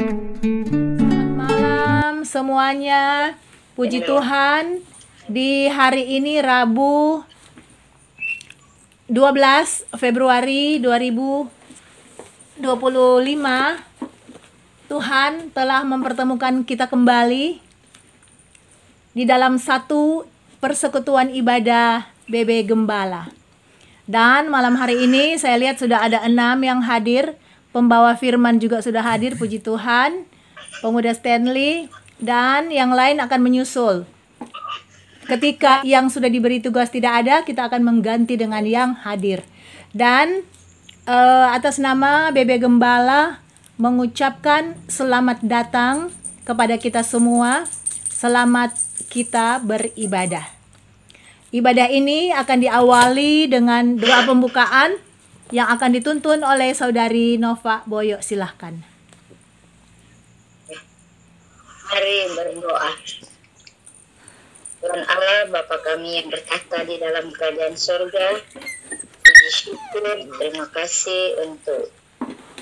Selamat malam semuanya. Puji Tuhan, di hari ini Rabu 12 Februari 2025, Tuhan telah mempertemukan kita kembali di dalam satu persekutuan ibadah BB Gembala. Dan malam hari ini saya lihat sudah ada 6 yang hadir. Pembawa firman juga sudah hadir, puji Tuhan. Pemuda Stanley dan yang lain akan menyusul. Ketika yang sudah diberi tugas tidak ada, kita akan mengganti dengan yang hadir. Dan atas nama BB Gembala mengucapkan selamat datang kepada kita semua. Selamat kita beribadah. Ibadah ini akan diawali dengan doa pembukaan yang akan dituntun oleh Saudari Nova Boyo. Silahkan. Mari berdoa. Tuhan Allah, Bapa kami yang bertata di dalam kerajaan surga, puji syukur, terima kasih untuk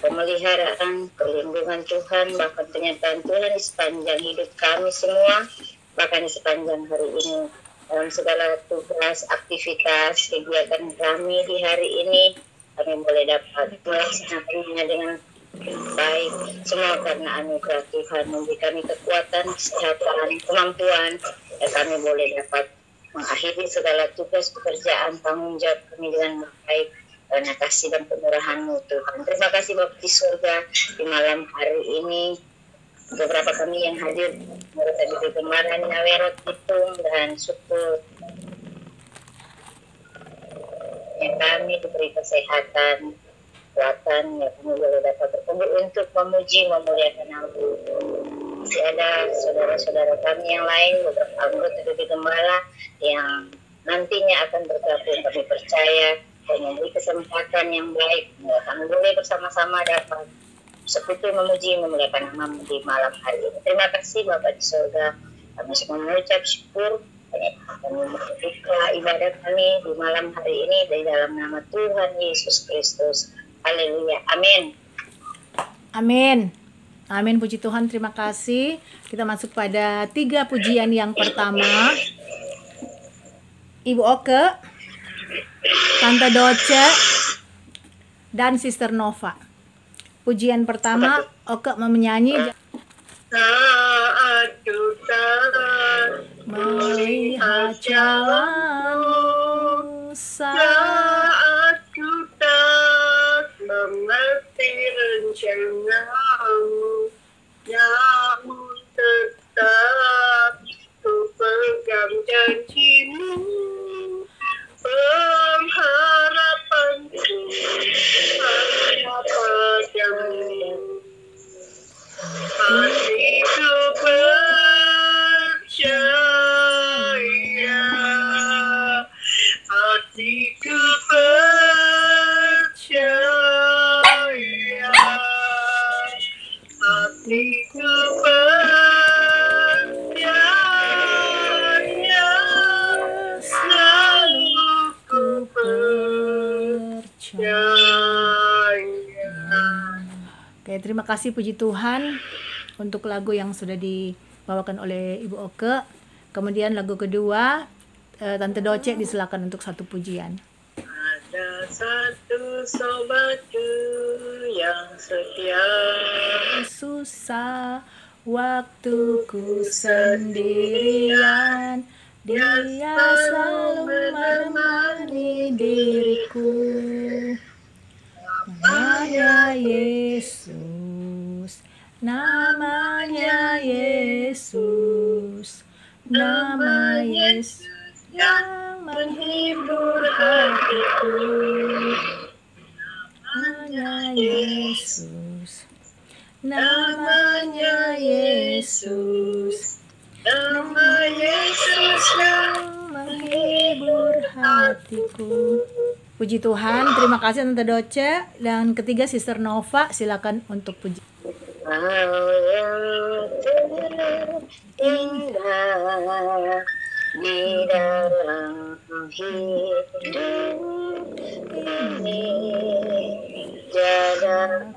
pemeliharaan, perlindungan Tuhan, bahkan penyertaan Tuhan di sepanjang hidup kami semua, bahkan di sepanjang hari ini. Dalam segala tugas, aktivitas, kegiatan kami di hari ini, kami boleh dapat melaksanakannya dengan baik. Semua karena anugerah Tuhan memberi kami kekuatan, kesehatan, kemampuan, dan kami boleh dapat mengakhiri segala tugas, pekerjaan, tanggung jawab kami dengan baik. Karena kasih dan kemurahan-Mu Tuhan. Terima kasih Bapa di surga, di malam hari ini. Beberapa kami yang hadir menurut tadi kemarin Nawerot Hitung dan syukur yang kami diberi kesehatan, kekuatan yang kami boleh dapat berkumpul untuk memuji, memuliakan Allah. Masih ada saudara-saudara kami yang lain, beberapa anggota BB Gembala yang nantinya akan bergabung. Kami percaya dan memberi kesempatan yang baik, kami boleh bersama-sama dapat sekutu memuji, memuliakan nama-Mu di malam hari ini. Terima kasih Bapa di surga. Kami semua mengucap syukur. Kami membuka ibadah kami di malam hari ini dari dalam nama Tuhan Yesus Kristus. Haleluya. Amin. Amin. Amin, puji Tuhan, terima kasih. Kita masuk pada 3 pujian yang pertama. Ibu Oke, Tante Doce, dan Sister Nova. Pujian pertama, Oke mau menyanyi. Saat kita melihat jalanmu, saat kita mengerti rencanamu, namun tetap ku pegang janjimu, pengharapanku hanya padamu. Hatiku percaya, hatiku percaya, hatiku percaya, selalu ku percaya. Oke, terima kasih puji Tuhan untuk lagu yang sudah dibawakan oleh Ibu Oke. Kemudian lagu kedua, Tante Doce disilakan untuk satu pujian. Ada satu sobatku yang setia, Susah waktuku sendirian, dia selalu menemani diriku. Namanya Yesus, namanya Yesus, nama Yesus yang menghibur hatiku. Namanya Yesus, namanya Yesus, nama Yesus yang menghibur hatiku. Puji Tuhan, terima kasih Tante Doce. Dan ketiga Sister Nova, silakan untuk puji. indah di dalam hidup ini, jaga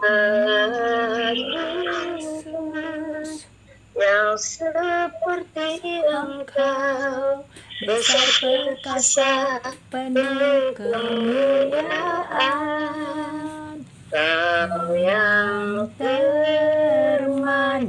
seperti Engkau, besar perkasa, penuh kemuliaan, Kau yang termanis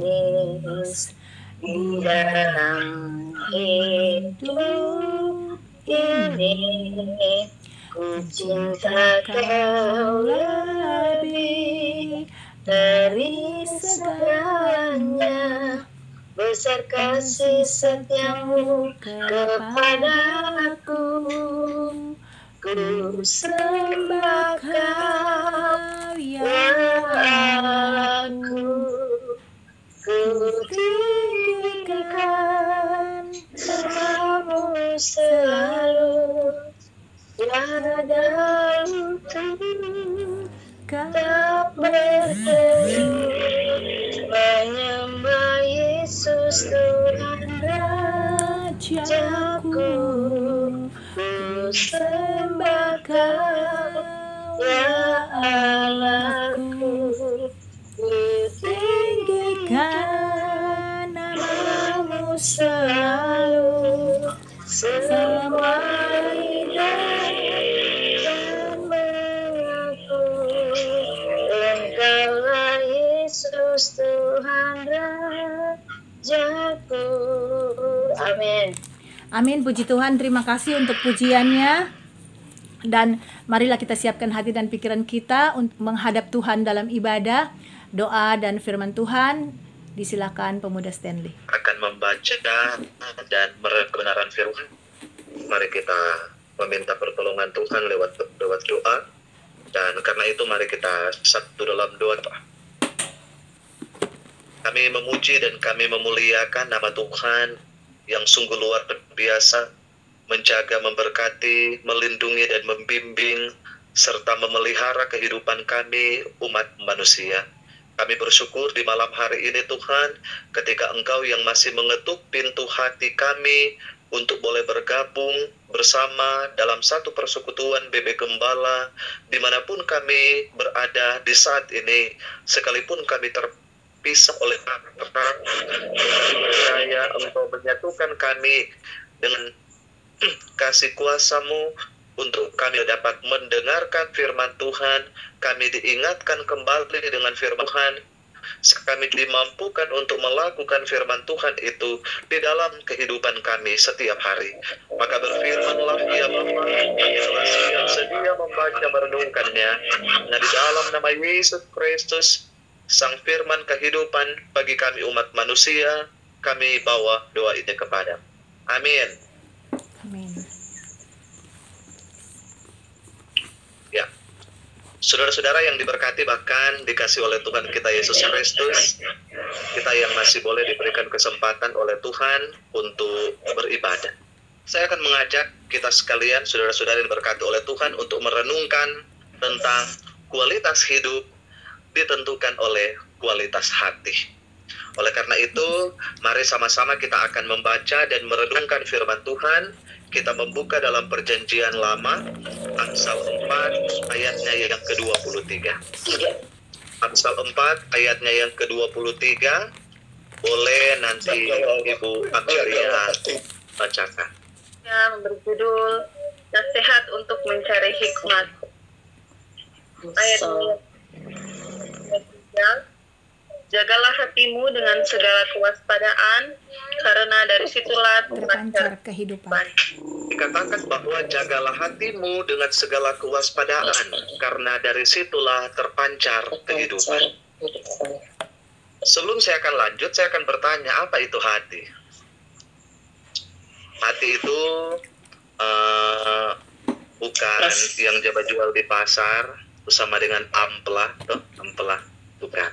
di dalam hidup ini. Ku cinta Kau lebih dari segalanya. Besar kasih setiamu kepadaku. Ku sembah Kau ya aku. Ku tinggikan namamu selalu. Tiada lutu tak berteduh, menyembah Yesus Tuhan Rajaku. Ku sembah Kau ya Allahku. Ku tinggikan namamu selalu, semua hidup dan mengaku Engkaulah Yesus Tuhan Rajaku. Amin. Amin. Puji Tuhan, terima kasih untuk pujiannya. Dan marilah kita siapkan hati dan pikiran kita untuk menghadap Tuhan dalam ibadah, doa dan firman Tuhan. Disilakan pemuda Stanley. Akan membaca dan kebenaran firman. Mari kita meminta pertolongan Tuhan lewat doa. Dan karena itu mari kita satu dalam doa. Kami memuji dan kami memuliakan nama Tuhan yang sungguh luar biasa, menjaga, memberkati, melindungi dan membimbing serta memelihara kehidupan kami umat manusia. Kami bersyukur di malam hari ini Tuhan, ketika Engkau yang masih mengetuk pintu hati kami untuk boleh bergabung bersama dalam satu persekutuan BB Gembala, dimanapun kami berada di saat ini, sekalipun kami terpisah oleh perang, percaya Engkau menyatukan kami dengan kasih kuasa-Mu untuk kami dapat mendengarkan firman Tuhan, kami diingatkan kembali dengan firman Tuhan, kami dimampukan untuk melakukan firman Tuhan itu di dalam kehidupan kami setiap hari. Maka berfirmanlah ya Bapa, ialah yang sedia membaca merenungkannya. Nah, di dalam nama Yesus Kristus, Sang Firman kehidupan bagi kami umat manusia, kami bawa doa ini kepada. Amin. Amin. Ya, saudara-saudara yang diberkati bahkan dikasih oleh Tuhan kita Yesus Kristus, kita yang masih boleh diberikan kesempatan oleh Tuhan untuk beribadah. Saya akan mengajak kita sekalian, saudara-saudara yang diberkati oleh Tuhan, untuk merenungkan tentang kualitas hidup ditentukan oleh kualitas hati. Oleh karena itu, mari sama-sama kita akan membaca dan merenungkan firman Tuhan. Kita membuka dalam Perjanjian Lama, Amsal 4 ayatnya yang ke-23. Amsal 4 ayatnya yang ke-23. Boleh nanti Ibu Amelia bacakan. Yang berjudul Nasihat untuk Mencari Hikmat. Ayat 3. Jagalah hatimu dengan segala kewaspadaan, karena dari situlah Terpancar kehidupan. Dikatakan bahwa jagalah hatimu dengan segala kewaspadaan, karena dari situlah terpancar kehidupan. Sebelum saya akan lanjut, saya akan bertanya, apa itu hati? Hati itu bukan yang jual di pasar, sama dengan ampela, ampela, bukan.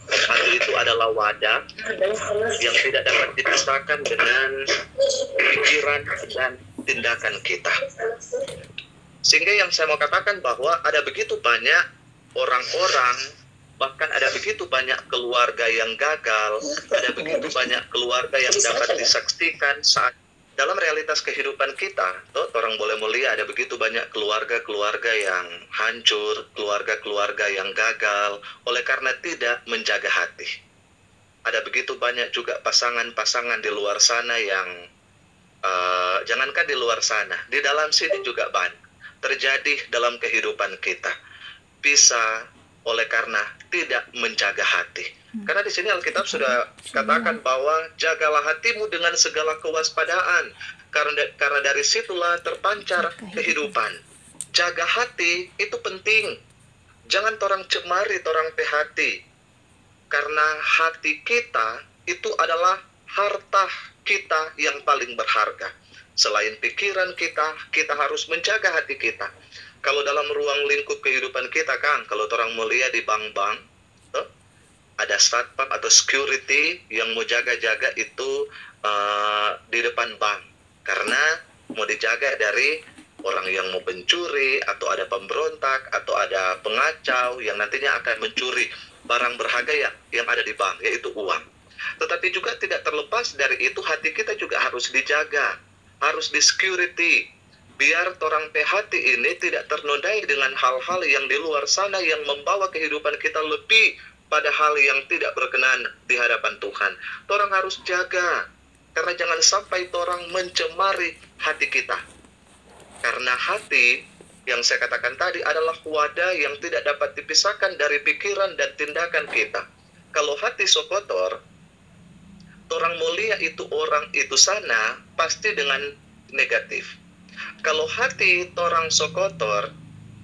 Hati itu adalah wadah yang tidak dapat dipisahkan dengan pikiran dan tindakan kita. Sehingga yang saya mau katakan bahwa ada begitu banyak orang-orang, bahkan ada begitu banyak keluarga yang gagal, ada begitu banyak keluarga yang dapat disaksikan saat dalam realitas kehidupan kita. Orang boleh mulia, ada begitu banyak keluarga-keluarga yang hancur, keluarga-keluarga yang gagal oleh karena tidak menjaga hati. ada begitu banyak juga pasangan-pasangan di luar sana yang jangankan di luar sana, di dalam sini juga banyak terjadi dalam kehidupan kita. Bisa oleh karena tidak menjaga hati. Karena di sini Alkitab sudah katakan bahwa jagalah hatimu dengan segala kewaspadaan, karena dari situlah terpancar kehidupan. Jaga hati itu penting. Jangan torang cemari, torang hati. Karena hati kita itu adalah harta kita yang paling berharga. Selain pikiran kita harus menjaga hati kita. Kalau dalam ruang lingkup kehidupan kita, Kang, kalau orang mulia di bank-bank, ada satpam atau security yang mau jaga-jaga itu di depan bank. Karena mau dijaga dari orang yang mau pencuri, atau ada pemberontak, atau ada pengacau yang nantinya akan mencuri barang berharga yang ada di bank, yaitu uang. Tetapi juga tidak terlepas dari itu, hati kita juga harus dijaga, harus di security, biar orang hati ini tidak ternodai dengan hal-hal yang di luar sana yang membawa kehidupan kita lebih pada hal yang tidak berkenan di hadapan Tuhan. Orang harus jaga, karena jangan sampai orang mencemari hati kita. Karena hati yang saya katakan tadi adalah wadah yang tidak dapat dipisahkan dari pikiran dan tindakan kita. Kalau hati kotor, orang mulia itu orang itu sana pasti dengan negatif. Kalau hati orang kotor,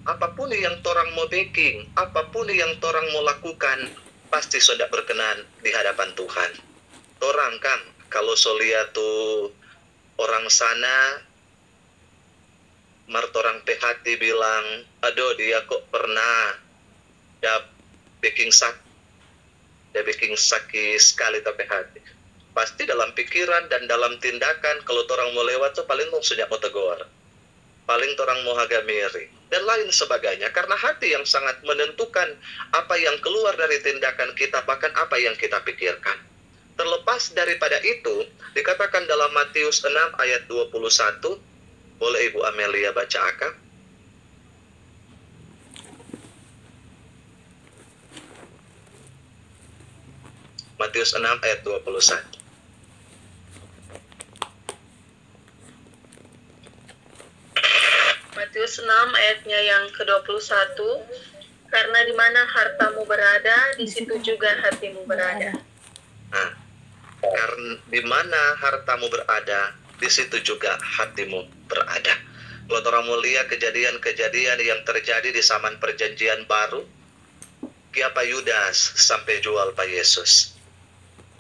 apapun yang orang mau baking, apapun yang orang mau lakukan, pasti sudah berkenan di hadapan Tuhan. Orang kan, kalau lihat tuh orang sana, orang hati bilang, aduh dia kok pernah baking sakit sekali tapi hati. Pasti dalam pikiran dan dalam tindakan, kalau orang mau lewat tuh paling sudah mau tegur, paling orang mau hagamiri, dan lain sebagainya. Karena hati yang sangat menentukan apa yang keluar dari tindakan kita, bahkan apa yang kita pikirkan. Terlepas daripada itu, dikatakan dalam Matius 6 ayat 21, boleh Ibu Amelia baca Akang? Matius 6 ayat 21. Matius 6 ayatnya yang ke-21, karena di mana hartamu berada, di situ juga hatimu berada. Nah, karena di mana hartamu berada, di situ juga hatimu berada. Kalau orang mulia kejadian-kejadian yang terjadi di zaman perjanjian baru, kenapa Yudas sampai jual Pak Yesus?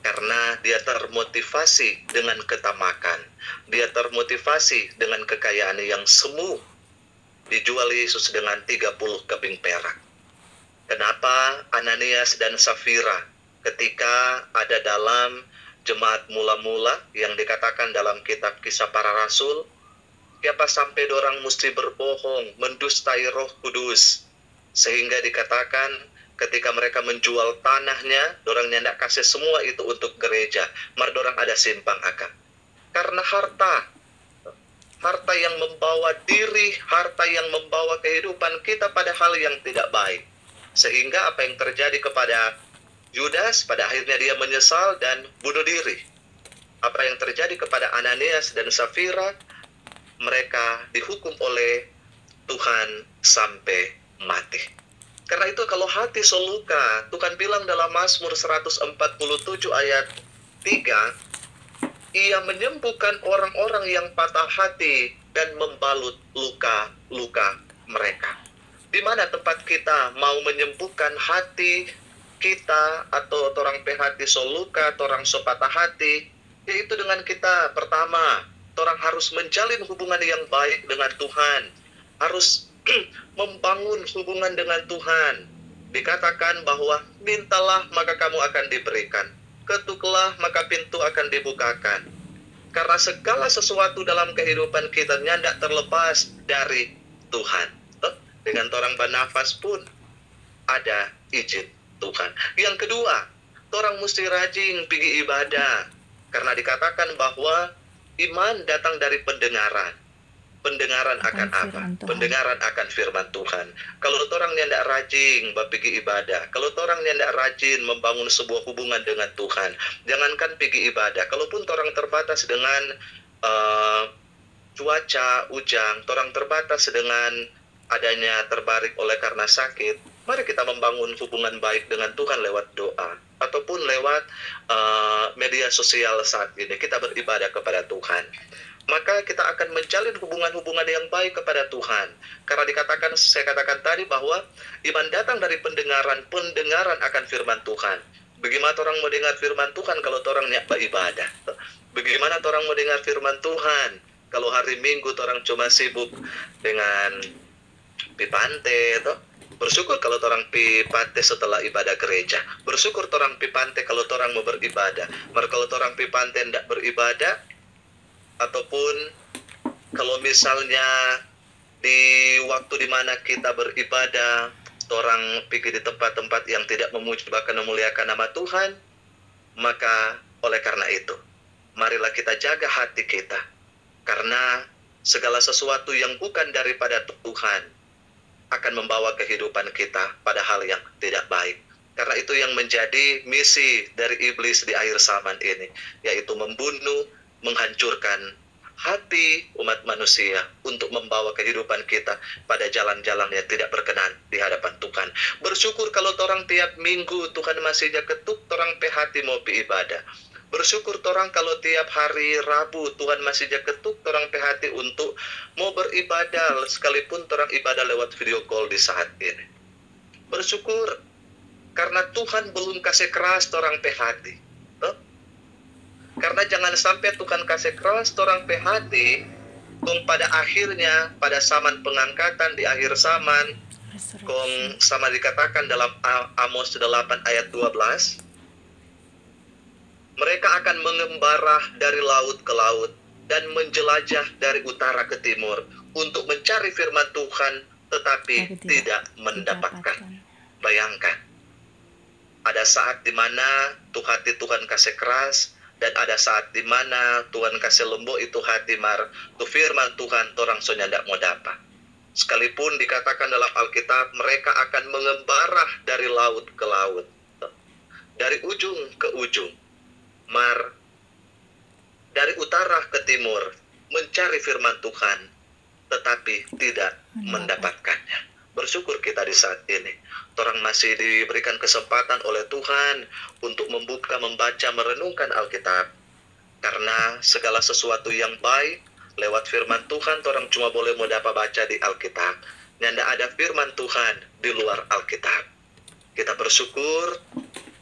Karena dia termotivasi dengan ketamakan, dia termotivasi dengan kekayaan yang semu. Dijual Yesus dengan 30 keping perak. Kenapa Ananias dan Safira ketika ada dalam jemaat mula-mula yang dikatakan dalam kitab Kisah Para Rasul, kenapa sampai dorang mesti berbohong, mendustai Roh Kudus, sehingga dikatakan ketika mereka menjual tanahnya, dorang nyandak kasih semua itu untuk gereja, mar dorang ada simpang akang. Karena harta yang membawa diri, harta yang membawa kehidupan kita pada hal yang tidak baik. Sehingga apa yang terjadi kepada Yudas, pada akhirnya dia menyesal dan bunuh diri. Apa yang terjadi kepada Ananias dan Safira, mereka dihukum oleh Tuhan sampai mati. Karena itu kalau hati soluka, Tuhan bilang dalam Mazmur 147 ayat 3, Ia menyembuhkan orang-orang yang patah hati dan membalut luka-luka mereka. Di mana tempat kita mau menyembuhkan hati kita, atau orang hati soluka, orang patah hati, yaitu dengan kita pertama, orang harus menjalin hubungan yang baik dengan Tuhan, harus membangun hubungan dengan Tuhan. Dikatakan bahwa mintalah maka kamu akan diberikan, ketuklah maka pintu akan dibukakan. Karena segala sesuatu dalam kehidupan kita nyandak terlepas dari Tuhan. Dengan orang bernafas pun ada izin Tuhan. Yang kedua, orang mesti rajin pergi ibadah. Karena dikatakan bahwa iman datang dari pendengaran. pendengaran akan apa? firman Tuhan. Pendengaran akan firman Tuhan. Kalau orang yang tidak rajin pergi ibadah, kalau orang yang tidak rajin membangun sebuah hubungan dengan Tuhan, jangankan pergi ibadah, kalaupun orang terbatas dengan cuaca ujang, orang terbatas dengan adanya terbaring oleh karena sakit, mari kita membangun hubungan baik dengan Tuhan lewat doa ataupun lewat media sosial saat ini. Kita beribadah kepada Tuhan, maka kita akan menjalin hubungan-hubungan yang baik kepada Tuhan. Karena saya katakan tadi bahwa iman datang dari pendengaran akan firman Tuhan. Bagaimana orang mau dengar firman Tuhan kalau orang tidak beribadah? Bagaimana orang mau dengar firman Tuhan kalau hari Minggu orang cuma sibuk dengan pipante? Bersyukur kalau orang pipante setelah ibadah gereja. Bersyukur orang pipante kalau orang mau beribadah. Maka kalau orang pipante tidak beribadah, ataupun kalau misalnya di waktu dimana kita beribadah, orang pergi di tempat-tempat yang tidak memuji bahkan memuliakan nama Tuhan, maka oleh karena itu, marilah kita jaga hati kita. Karena segala sesuatu yang bukan daripada Tuhan akan membawa kehidupan kita pada hal yang tidak baik. Karena itu yang menjadi misi dari iblis di akhir zaman ini, yaitu membunuh, menghancurkan hati umat manusia untuk membawa kehidupan kita pada jalan-jalan yang tidak berkenan di hadapan Tuhan. Bersyukur kalau orang tiap minggu Tuhan masih ketuk orang hati mau ibadah. Bersyukur orang kalau tiap hari Rabu Tuhan masih ketuk orang hati untuk mau beribadah, sekalipun orang ibadah lewat video call di saat ini. Bersyukur karena Tuhan belum kasih keras orang hati. Karena jangan sampai Tuhan kasih keras orang hati, kong pada akhirnya, pada zaman pengangkatan di akhir zaman, kong sama dikatakan dalam Amos 8 ayat 12, mereka akan mengembara dari laut ke laut dan menjelajah dari utara ke timur untuk mencari firman Tuhan, tetapi tidak mendapatkan. Bayangkan, ada saat di mana hati Tuhan kasih keras, dan ada saat di mana Tuhan kasih lembut itu hati tu firman Tuhan orang soalnya tidak mau dapat. Sekalipun dikatakan dalam Alkitab mereka akan mengembara dari laut ke laut, dari ujung ke ujung, dari utara ke timur mencari firman Tuhan, tetapi tidak mendapatkannya. Bersyukur kita di saat ini, orang masih diberikan kesempatan oleh Tuhan untuk membuka, membaca, merenungkan Alkitab. Karena segala sesuatu yang baik lewat firman Tuhan, orang cuma boleh mau dapat baca di Alkitab. Tidak ada firman Tuhan di luar Alkitab. Kita bersyukur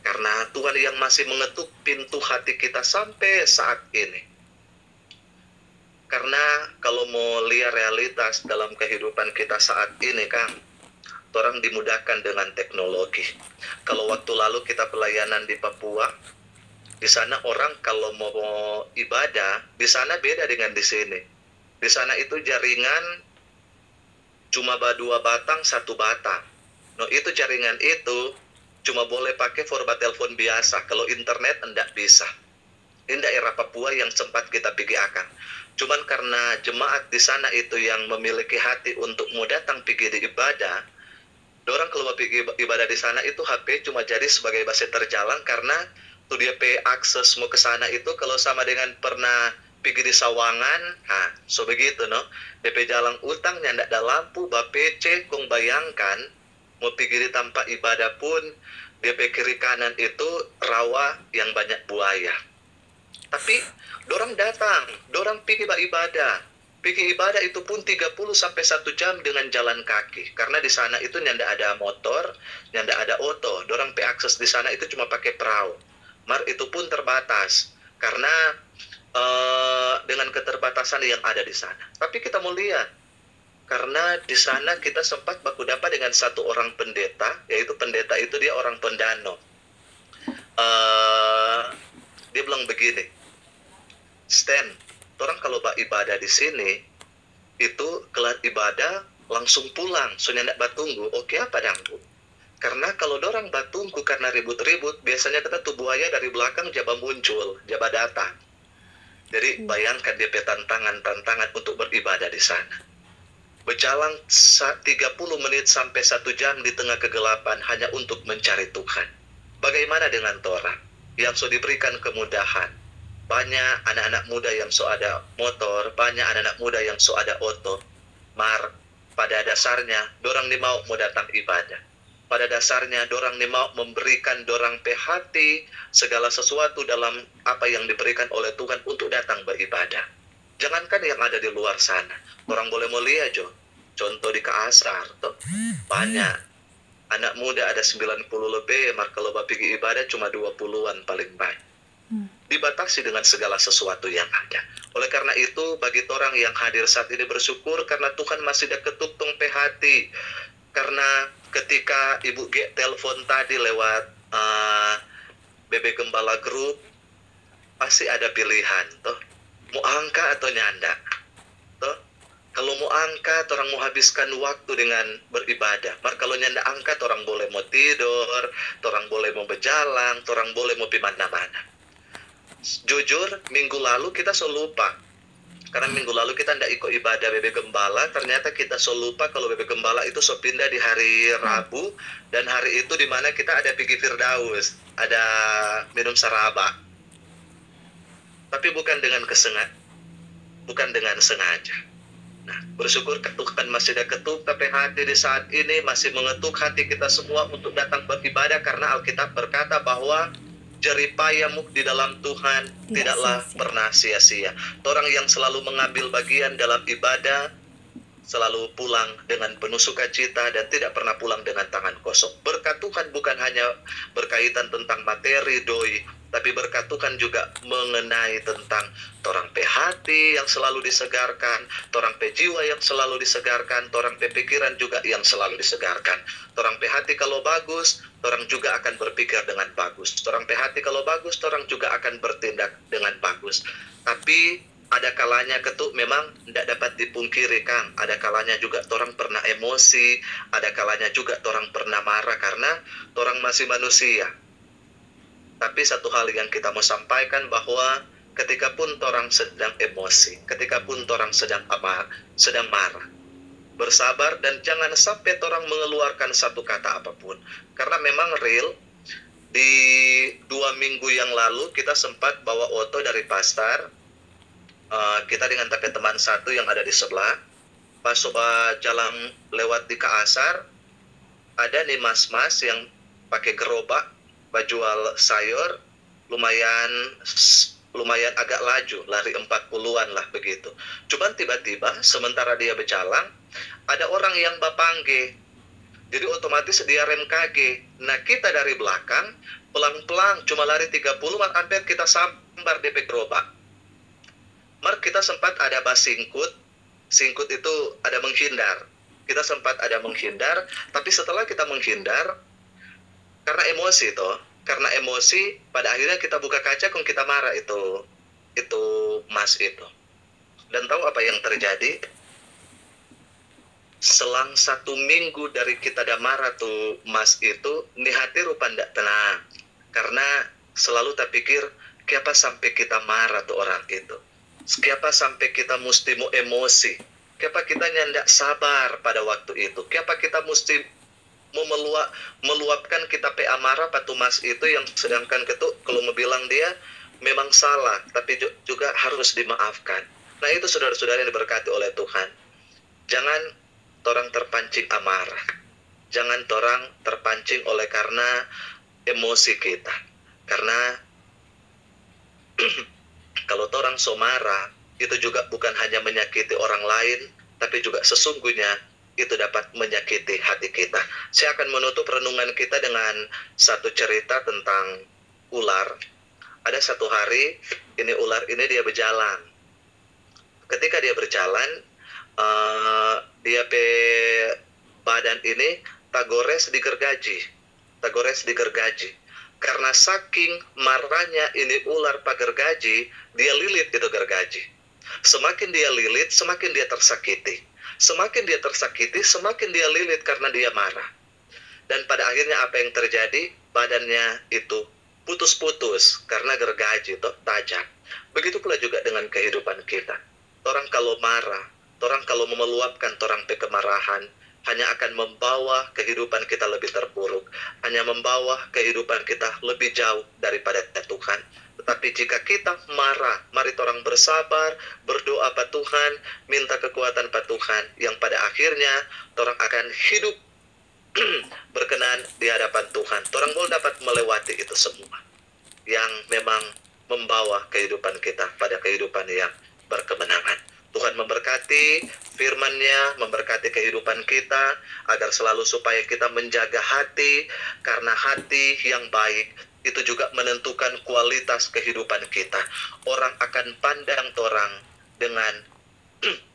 karena Tuhan yang masih mengetuk pintu hati kita sampai saat ini. Karena kalau mau lihat realitas dalam kehidupan kita saat ini, Kang, orang dimudahkan dengan teknologi. Kalau waktu lalu kita pelayanan di Papua, di sana orang kalau mau ibadah, di sana beda dengan di sini. Di sana itu jaringan cuma 2 batang, 1 batang. No, itu jaringan itu cuma boleh pakai format telepon biasa. Kalau internet enggak bisa. Ini daerah Papua yang sempat kita pergi akan. Cuman karena jemaat di sana itu yang memiliki hati untuk mau datang pergi di ibadah, orang kalau mau pergi ibadah di sana itu HP cuma jadi sebagai bahasa terjalan, karena tuh dia akses mau ke sana itu kalau sama dengan pernah pergi di Sawangan, so begitu no. DP jalan utangnya ndak ada lampu, BPC, kong bayangkan mau pergi di tempat ibadah pun DP kiri kanan itu rawa yang banyak buaya. Tapi dorang datang, dorang pergi ibadah. Pergi ibadah itu pun 30 sampai 1 jam dengan jalan kaki. Karena di sana itu tidak ada motor, tidak ada oto. Dorang akses di sana itu cuma pakai perahu. Itu pun terbatas karena dengan keterbatasan yang ada di sana. Tapi kita mau lihat, karena di sana kita sempat baku dapat dengan satu orang pendeta, yaitu pendeta itu dia orang Tondano. Dia bilang begini, Stan, orang kalau ibadah di sini itu kelar ibadah langsung pulang, soalnya tidak batunggu. Oke, apa dangku? Karena kalau dorang batunggu karena ribut-ribut, biasanya kita tuh buaya dari belakang jaba muncul, jaba datang. Jadi bayangkan dia tantangan untuk beribadah di sana. Berjalan 30 menit sampai 1 jam di tengah kegelapan hanya untuk mencari Tuhan. Bagaimana dengan orang yang sudah diberikan kemudahan? Banyak anak-anak muda yang so ada motor, banyak anak-anak muda yang so ada oto. Pada dasarnya, dorang ni mau datang ibadah. Pada dasarnya, dorang ni mau memberikan dorang hati segala sesuatu dalam apa yang diberikan oleh Tuhan untuk datang beribadah. Jangankan yang ada di luar sana. Orang boleh mulia, Jo. Contoh di Kaasar, toh. Banyak. Anak muda ada 90 lebih, kalau pergi ibadah cuma 20-an paling banyak. Dibatasi dengan segala sesuatu yang ada. Oleh karena itu, bagi orang yang hadir saat ini bersyukur karena Tuhan masih ada ketutung hati. Karena ketika Ibu G telepon tadi lewat BB Gembala Group, pasti ada pilihan, toh. Mau angka atau nyanda, toh. Kalau mau angkat, orang mau habiskan waktu dengan beribadah. Kalau nyanda angkat, orang boleh mau tidur, orang boleh mau berjalan, orang boleh mau pergi mana-mana. Jujur, minggu lalu kita lupa. Karena minggu lalu kita tidak ikut ibadah BB Gembala, ternyata kita lupa kalau BB Gembala itu pindah di hari Rabu, dan hari itu dimana kita ada pergi Firdaus, ada minum saraba. Tapi bukan dengan sengaja. Nah, bersyukur Tuhan masih ada ketuk hati di saat ini, masih mengetuk hati kita semua untuk datang beribadah, karena Alkitab berkata bahwa jeripayahmu di dalam Tuhan tidaklah pernah sia-sia. Orang yang selalu mengambil bagian dalam ibadah selalu pulang dengan penuh sukacita dan tidak pernah pulang dengan tangan kosong. Berkat Tuhan bukan hanya berkaitan tentang materi, doi, tapi berkat Tuhan juga mengenai tentang torang hati yang selalu disegarkan, torang jiwa yang selalu disegarkan, torang pikiran juga yang selalu disegarkan. Torang hati kalau bagus, torang juga akan berpikir dengan bagus. Torang hati kalau bagus, torang juga akan bertindak dengan bagus. Tapi ada kalanya ketuk memang tidak dapat dipungkiri, Kang. Ada kalanya juga torang pernah emosi, ada kalanya juga torang pernah marah karena torang masih manusia. Tapi satu hal yang kita mau sampaikan bahwa ketika pun torang sedang emosi, ketika pun torang sedang marah, bersabar dan jangan sampai torang mengeluarkan satu kata apapun. Karena memang real, di 2 minggu yang lalu kita sempat bawa oto dari pasar, kita dengan teman satu yang ada di sebelah, pas coba jalan lewat di Kaasar, ada nih mas-mas yang pakai gerobak, jual sayur, lumayan agak laju, lari 40-an lah begitu. Cuman tiba-tiba sementara dia berjalan, ada orang yang bapangge. Jadi otomatis dia rem kage. Nah kita dari belakang, pelang-pelang, cuma lari 30, hampir kita sambar DP gerobak. Kita sempat ada singkut itu ada menghindar. Kita sempat ada menghindar, tapi setelah kita menghindar, karena emosi, pada akhirnya kita buka kaca, kita marah itu mas itu. Dan tahu apa yang terjadi? Selang 1 minggu dari kita ada marah tuh mas itu, nih hati rupa ndak tenang. Karena selalu tak pikir, kenapa sampai kita marah tuh orang itu? Kenapa sampai kita mesti mau emosi? Kenapa kita nyandak sabar pada waktu itu? Kenapa kita mesti mau meluapkan kita amarah patu mas itu yang sedangkan ketuk kalau mau bilang dia memang salah, tapi juga harus dimaafkan. Nah itu saudara-saudara yang diberkati oleh Tuhan. Jangan orang terpancing amarah. Jangan orang terpancing oleh karena emosi kita. Karena kalau orang marah, itu juga bukan hanya menyakiti orang lain, tapi juga sesungguhnya itu dapat menyakiti hati kita. Saya akan menutup renungan kita dengan satu cerita tentang ular. Ada satu hari, ular ini dia berjalan. Ketika dia berjalan, dia badan ini tagores digergaji. Karena saking marahnya ini ular pagergaji, dia lilit itu gergaji. Semakin dia lilit, semakin dia tersakiti. Semakin dia tersakiti, semakin dia lilit karena dia marah. Dan pada akhirnya apa yang terjadi? Badannya itu putus-putus karena gergaji itu tajam. Begitu pula juga dengan kehidupan kita. Orang kalau marah, orang kalau meluapkan orang pe kemarahan, hanya akan membawa kehidupan kita lebih terpuruk, hanya membawa kehidupan kita lebih jauh daripada Tuhan. Tetapi jika kita marah, mari orang bersabar, berdoa pada Tuhan, minta kekuatan pada Tuhan, yang pada akhirnya orang akan hidup berkenan di hadapan Tuhan. Orang mau dapat melewati itu semua yang memang membawa kehidupan kita pada kehidupan yang berkemenangan. Tuhan memberkati firman-Nya, memberkati kehidupan kita, agar selalu supaya kita menjaga hati, karena hati yang baik itu juga menentukan kualitas kehidupan kita. Orang akan pandang orang dengan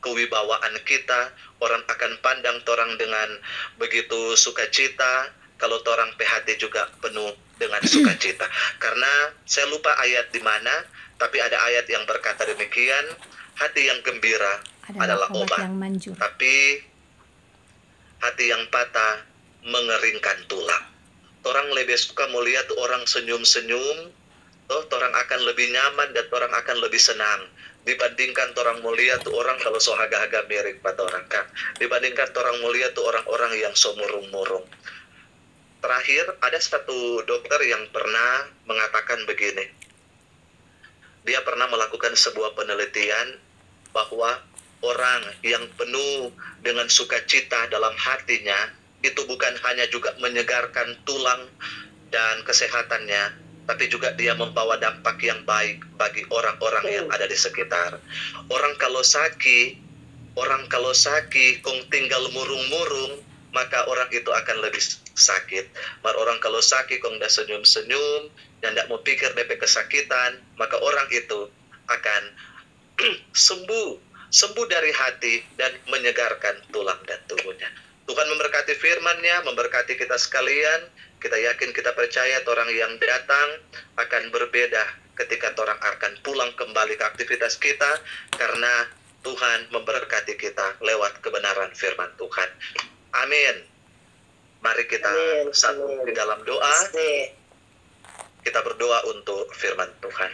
kewibawaan kita, orang akan pandang orang dengan begitu sukacita, kalau orang hati juga penuh dengan sukacita. Karena saya lupa ayat di mana, tapi ada ayat yang berkata demikian, hati yang gembira adalah obat yang manjur, tapi hati yang patah mengeringkan tulang. Orang lebih suka melihat orang senyum-senyum, orang akan lebih nyaman dan orang akan lebih senang dibandingkan orang melihat orang kalau so haga-haga miring pada orang kan, dibandingkan orang melihat orang-orang yang so murung-murung. Terakhir, ada satu dokter yang pernah mengatakan begini. Dia pernah melakukan sebuah penelitian bahwa orang yang penuh dengan sukacita dalam hatinya itu bukan hanya juga menyegarkan tulang dan kesehatannya, tapi juga dia membawa dampak yang baik bagi orang-orang yang ada di sekitar. Orang kalau sakit kong tinggal murung-murung, maka orang itu akan lebih sakit. Mar orang kalau sakit kong dah senyum-senyum dan tidak mau pikir DP kesakitan, maka orang itu akan sembuh dari hati dan menyegarkan tulang dan tubuhnya. Tuhan memberkati firman-Nya, memberkati kita sekalian. Kita yakin, kita percaya orang yang datang akan berbeda ketika orang akan pulang kembali ke aktivitas kita, karena Tuhan memberkati kita lewat kebenaran firman Tuhan. Amin. Mari kita satu di dalam doa. Kita berdoa untuk firman Tuhan.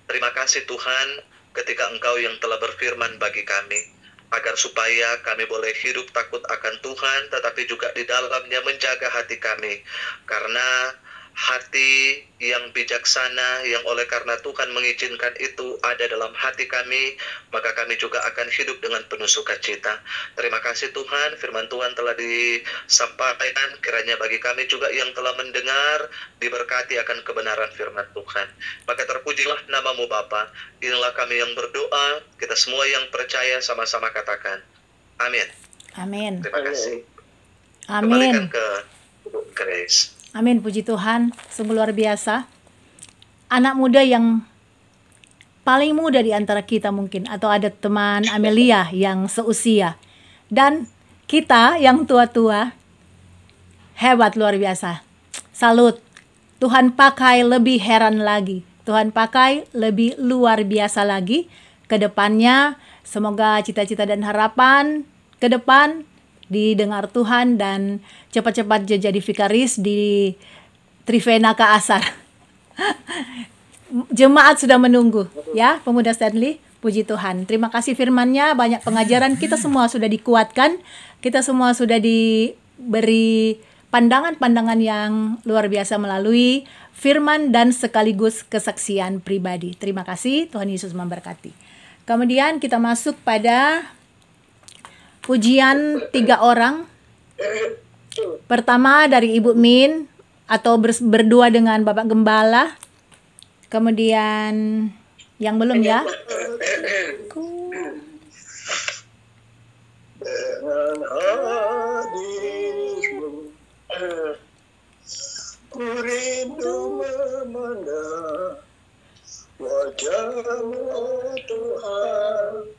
Terima kasih Tuhan, ketika Engkau yang telah berfirman bagi kami, agar supaya kami boleh hidup takut akan Tuhan, tetapi juga di dalamnya menjaga hati kami. Karena hati yang bijaksana, yang oleh karena Tuhan mengizinkan itu ada dalam hati kami, maka kami juga akan hidup dengan penuh sukacita. Terima kasih Tuhan, firman Tuhan telah disampaikan, kiranya bagi kami juga yang telah mendengar, diberkati akan kebenaran firman Tuhan. Maka terpujilah namamu Bapa. Inilah kami yang berdoa, kita semua yang percaya sama-sama katakan, amin. Amin. Terima kasih. Amin. Kembalikan ke Grace. Amin, puji Tuhan, sungguh luar biasa. Anak muda yang paling muda di antara kita mungkin, atau ada teman Amelia yang seusia. Dan kita yang tua-tua, hebat luar biasa. Salut. Tuhan pakai lebih heran lagi. Tuhan pakai lebih luar biasa lagi. Kedepannya, semoga cita-cita dan harapan ke depan didengar Tuhan dan cepat-cepat jadi vikaris di Trivena Asar. Jemaat sudah menunggu ya, pemuda Stanley. Puji Tuhan. Terima kasih firman-Nya, banyak pengajaran, kita semua sudah dikuatkan, kita semua sudah diberi pandangan-pandangan yang luar biasa melalui firman dan sekaligus kesaksian pribadi. Terima kasih, Tuhan Yesus memberkati. Kemudian kita masuk pada pujian 3 orang. Pertama dari Ibu Min, atau berdua dengan Bapak Gembala. Kemudian yang belum ya. Dengan hadirmu, ku rindu memandang wajah-Mu Tuhan.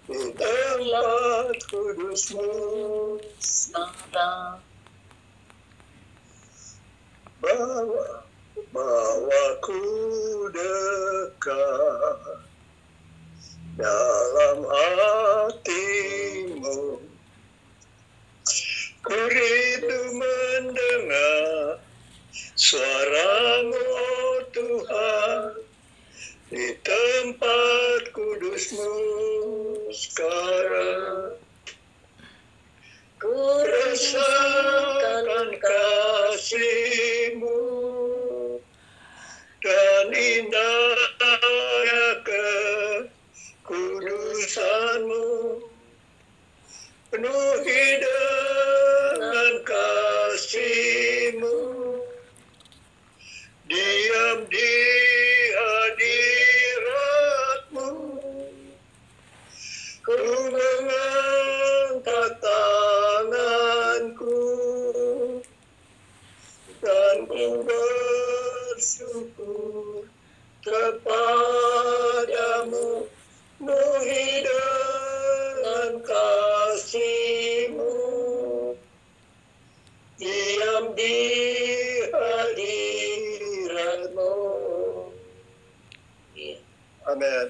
Di tempat kudus-Mu sana, bawaku dekat dalam hati-Mu. Ku rindu mendengar suara-Mu Tuhan, di tempat kudus-Mu sekarang. Ku rasakan kasih-Mu dan indahnya kekudusan-Mu, penuhi dengan kasih-Mu, diam di hadirat-Mu, ku mengangkat tanganku dan ku bersyukur kepadamu, penuhi dengan kasih-Mu, diam di hadirat-Mu. Amin.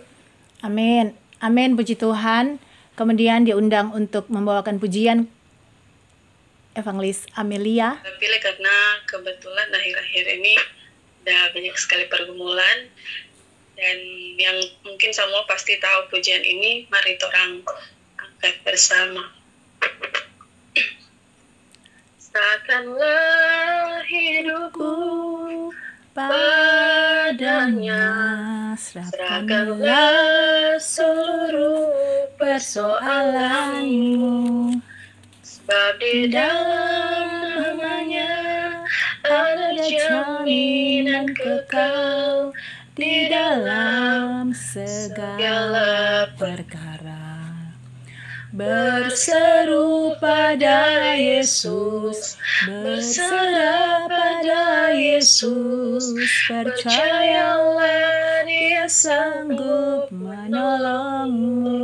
Amin. Amin, puji Tuhan. Kemudian diundang untuk membawakan pujian Evangelis Amelia. Pilih karena kebetulan akhir-akhir ini udah banyak sekali pergumulan, dan yang mungkin semua pasti tahu pujian ini, mari orang angkat bersama. Serahkanlah hidupku Padanya serahkanlah seluruh persoalanmu, sebab di dalam namanya ada jaminan kekal di dalam segala perkara. Berseru pada Yesus, berserah pada Yesus, percayalah Dia sanggup menolongmu.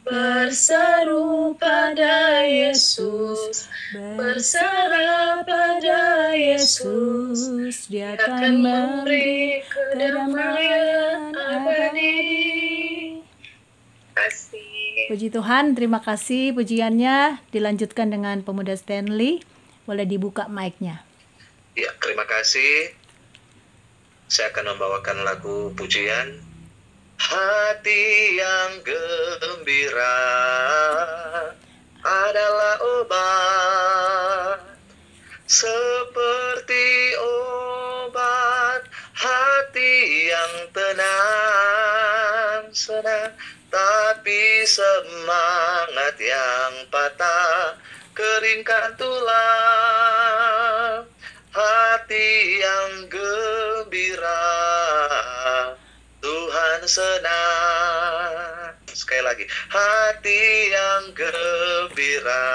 Berseru pada Yesus, berserah pada Yesus, Dia akan memberi kedamaian abadi. kasih. Puji Tuhan, terima kasih pujiannya. Dilanjutkan dengan pemuda Stanley. Boleh dibuka mic-nya. Ya, terima kasih. Saya akan membawakan lagu pujian Hati yang gembira adalah obat, seperti obat hati yang tenang, senang, tapi semangat yang patah keringkan tulang. Hati yang gembira, Tuhan senang. Sekali lagi, hati yang gembira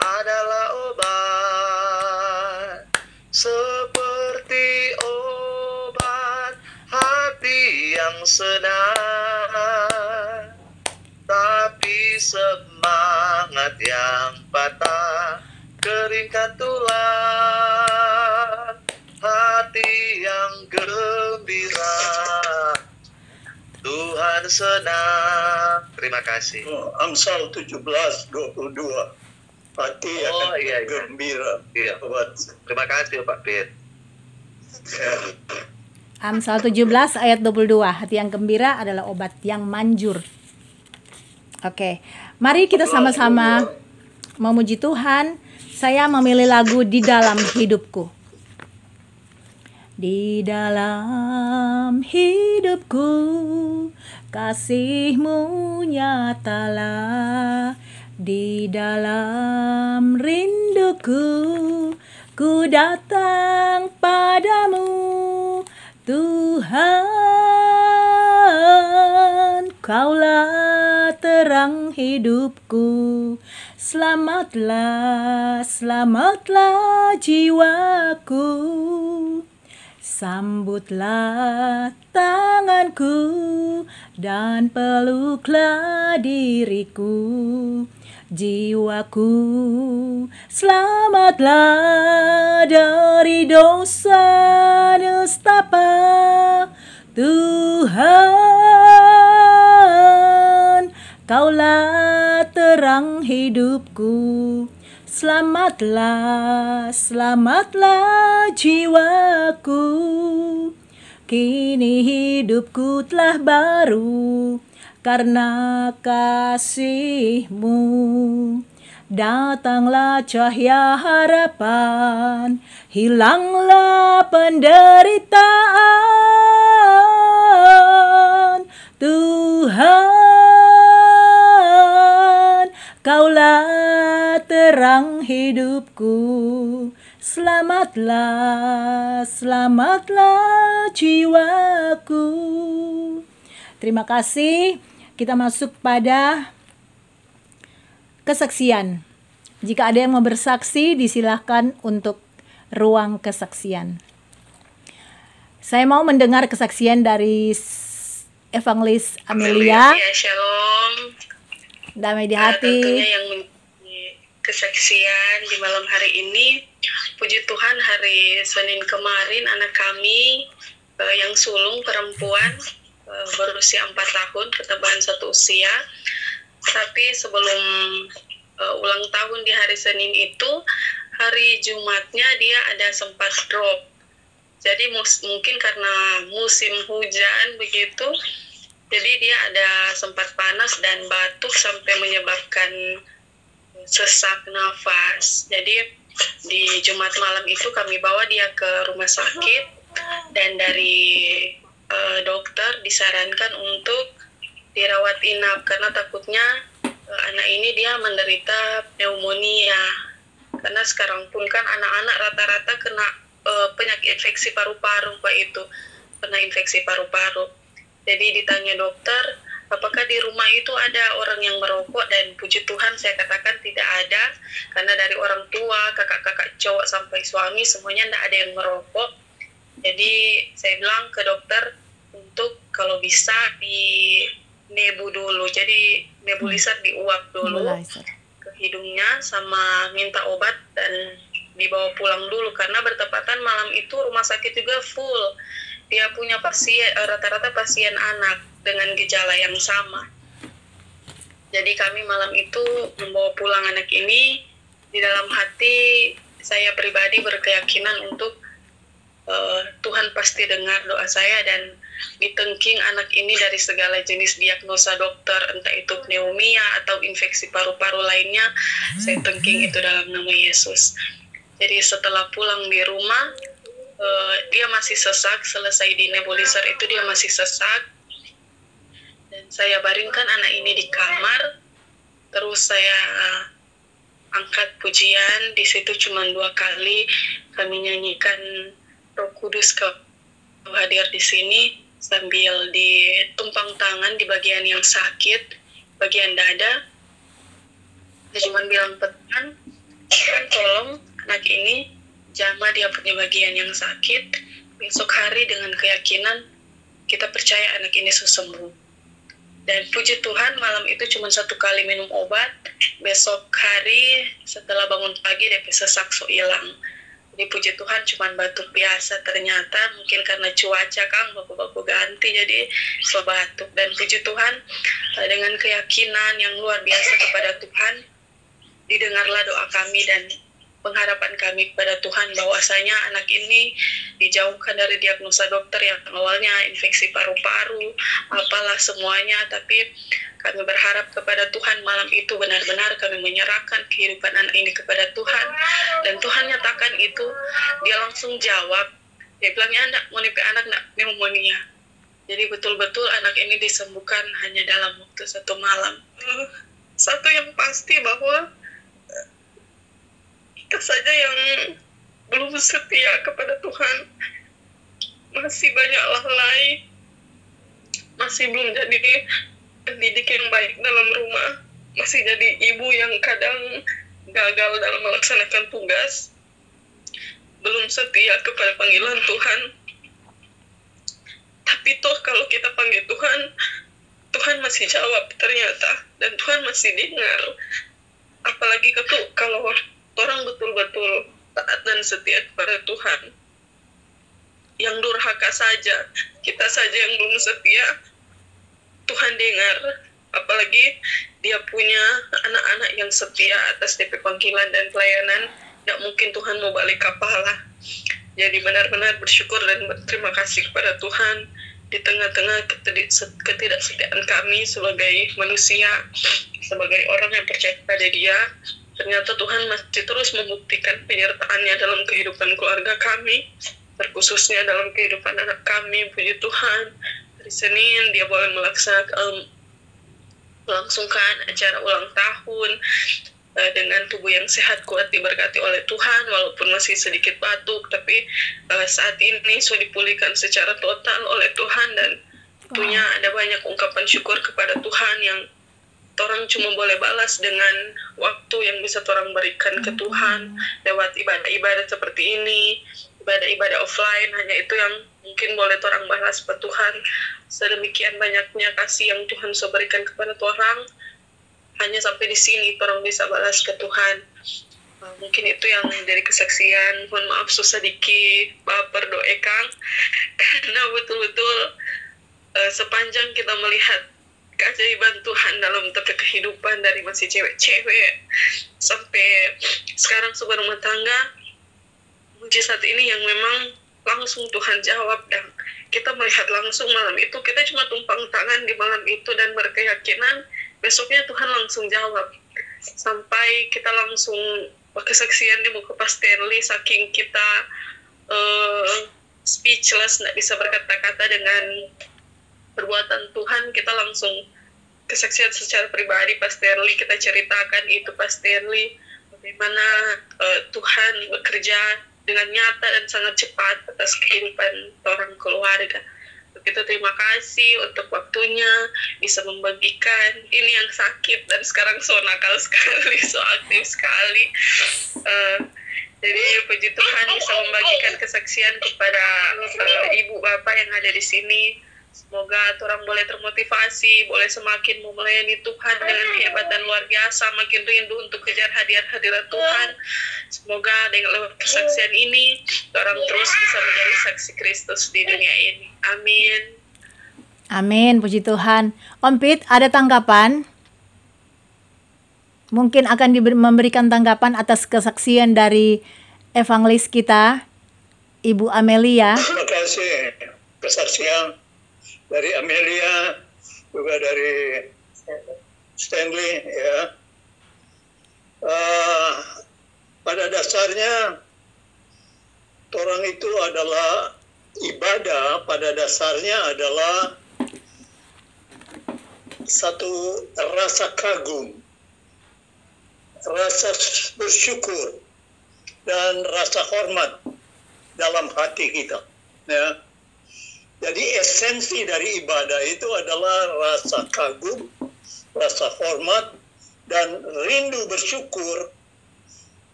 adalah obat, seperti obat hati yang senang, tapi semangat yang patah keringkan tulang. Hati yang gembira, Tuhan senang. Terima kasih. Amsal 17:22. Hati akan iya. gembira. Iya. Terima kasih Pak Pit. Amsal 17 ayat 22. Hati yang gembira adalah obat yang manjur. Oke, mari kita sama-sama memuji Tuhan. Saya memilih lagu Di Dalam Hidupku. Di dalam hidupku, kasih-Mu nyatalah. Di dalam rinduku, ku datang padamu, Tuhan. Kaulah terang hidupku. Selamatlah, selamatlah jiwaku. Sambutlah tanganku dan peluklah diriku, jiwaku. Selamatlah dari dosa nestapa, Tuhan. Kaulah terang hidupku. Selamatlah, selamatlah jiwaku. kini hidupku telah baru karena kasih-Mu. Datanglah cahaya harapan, hilanglah penderitaan. Tuhan, Kaulah terang hidupku. Selamatlah, selamatlah jiwaku. Terima kasih. Kita masuk pada kesaksian. Jika ada yang mau bersaksi, disilahkan untuk ruang kesaksian. Saya mau mendengar kesaksian dari Evangelis Amelia. Ya, shalom. Damai di hati. Tentunya yang kesaksian di malam hari ini, puji Tuhan, hari Senin kemarin anak kami yang sulung perempuan berusia 4 tahun, ketambahan 1 usia. Tapi sebelum ulang tahun di hari Senin itu, hari Jumatnya dia ada sempat drop. Jadi mungkin karena musim hujan begitu, jadi dia ada sempat panas dan batuk sampai menyebabkan sesak nafas. Jadi di Jumat malam itu kami bawa dia ke rumah sakit dan dari dokter disarankan untuk dirawat inap karena takutnya anak ini dia menderita pneumonia. Karena sekarang pun kan anak-anak rata-rata kena penyakit infeksi paru-paru, Pak, itu kena infeksi paru-paru. Jadi ditanya dokter, apakah di rumah itu ada orang yang merokok, dan puji Tuhan saya katakan tidak ada, karena dari orang tua, kakak-kakak cowok sampai suami semuanya tidak ada yang merokok. Jadi saya bilang ke dokter untuk kalau bisa di nebu dulu, jadi nebulizer diuap dulu ke hidungnya sama minta obat dan dibawa pulang dulu karena bertepatan malam itu rumah sakit juga full. Dia punya pasien rata-rata pasien anak dengan gejala yang sama. Jadi kami malam itu membawa pulang anak ini. Di dalam hati saya pribadi berkeyakinan untuk Tuhan pasti dengar doa saya dan ditengking anak ini dari segala jenis diagnosa dokter, entah itu pneumonia atau infeksi paru-paru lainnya, saya tengking itu dalam nama Yesus. Jadi setelah pulang di rumah, dia masih sesak, selesai di nebulizer itu dia masih sesak. Dan saya baringkan anak ini di kamar, terus saya angkat pujian, di situ cuma 2 kali kami nyanyikan Roh Kudus hadir di sini sambil ditumpang tangan di bagian yang sakit, bagian dada. Dia cuma bilang, Tuhan, tolong anak ini jamah dia punya bagian yang sakit. Besok hari dengan keyakinan kita percaya anak ini sembuh. Dan puji Tuhan malam itu cuma 1 kali minum obat. Besok hari setelah bangun pagi dia sesak hilang. Jadi puji Tuhan cuma batuk biasa, ternyata mungkin karena cuaca kan baku-baku ganti jadi batuk. Dan puji Tuhan dengan keyakinan yang luar biasa kepada Tuhan, didengarlah doa kami dan pengharapan kami kepada Tuhan bahwasanya anak ini dijauhkan dari diagnosa dokter yang awalnya infeksi paru-paru, apalah semuanya, tapi kami berharap kepada Tuhan malam itu benar-benar kami menyerahkan kehidupan anak ini kepada Tuhan, dan Tuhan nyatakan itu, dia langsung jawab, dia bilangnya anak pneumonia. Jadi betul-betul anak ini disembuhkan hanya dalam waktu 1 malam. Satu yang pasti bahwa kita saja yang belum setia kepada Tuhan, masih banyak lalai, masih belum jadi pendidik yang baik dalam rumah, masih jadi ibu yang kadang gagal dalam melaksanakan tugas, belum setia kepada panggilan Tuhan. Tapi toh kalau kita panggil Tuhan, Tuhan masih jawab ternyata, dan Tuhan masih dengar. Apalagi kalau orang betul-betul taat dan setia kepada Tuhan. Yang durhaka saja, kita saja yang belum setia, Tuhan dengar. Apalagi dia punya anak-anak yang setia atas DP panggilan dan pelayanan, tidak mungkin Tuhan mau balik kepala. Jadi benar-benar bersyukur dan berterima kasih kepada Tuhan di tengah-tengah ketidaksetiaan kami sebagai manusia, sebagai orang yang percaya kepada Dia. Ternyata Tuhan masih terus membuktikan penyertaan-Nya dalam kehidupan keluarga kami, terkhususnya dalam kehidupan anak kami. Puji Tuhan, hari Senin Dia boleh melangsungkan acara ulang tahun dengan tubuh yang sehat, kuat, diberkati oleh Tuhan, walaupun masih sedikit batuk, tapi saat ini sudah dipulihkan secara total oleh Tuhan. Dan tentunya ada banyak ungkapan syukur kepada Tuhan yang orang cuma boleh balas dengan waktu yang bisa orang berikan ke Tuhan lewat ibadah-ibadah seperti ini, ibadah-ibadah offline. Hanya itu yang mungkin boleh orang balas ke Tuhan. Sedemikian banyaknya kasih yang Tuhan sudah berikan kepada orang, hanya sampai di sini orang bisa balas ke Tuhan. Mungkin itu yang menjadi kesaksian. Mohon maaf susah dikit, baper doekang, karena betul-betul sepanjang kita melihat keajaiban Tuhan dalam kehidupan dari masih cewek-cewek sampai sekarang sebuah rumah tangga, mujizat ini yang memang langsung Tuhan jawab, dan kita melihat langsung malam itu. Kita cuma tumpang tangan di malam itu dan berkeyakinan besoknya Tuhan langsung jawab. Sampai kita langsung kesaksian di muka Pasterli, saking kita speechless, nggak bisa berkata-kata dengan perbuatan Tuhan. Kita langsung kesaksian secara pribadi. Pasterli kita ceritakan itu, Pasterli, bagaimana Tuhan bekerja dengan nyata dan sangat cepat atas kehidupan orang keluarga. Kita terima kasih untuk waktunya bisa membagikan ini yang sakit dan sekarang so nakal sekali, so aktif sekali. Jadi puji Tuhan bisa membagikan kesaksian kepada ibu bapak yang ada di sini. Semoga orang boleh termotivasi, boleh semakin melayani Tuhan dengan kehebatan luar biasa, makin rindu untuk kejar hadirat Tuhan. Semoga dengan lewat kesaksian ini, orang terus bisa menjadi saksi Kristus di dunia ini. Amin. Amin, puji Tuhan. Om Pit, ada tanggapan? Mungkin akan memberikan tanggapan atas kesaksian dari evangelis kita, Ibu Amelia. Terima kasih kesaksian dari Amelia, juga dari Stanley, ya. Pada dasarnya orang itu adalah ibadah, pada dasarnya adalah satu rasa kagum, rasa bersyukur, dan rasa hormat dalam hati kita, ya. Jadi esensi dari ibadah itu adalah rasa kagum, rasa hormat, dan rindu bersyukur.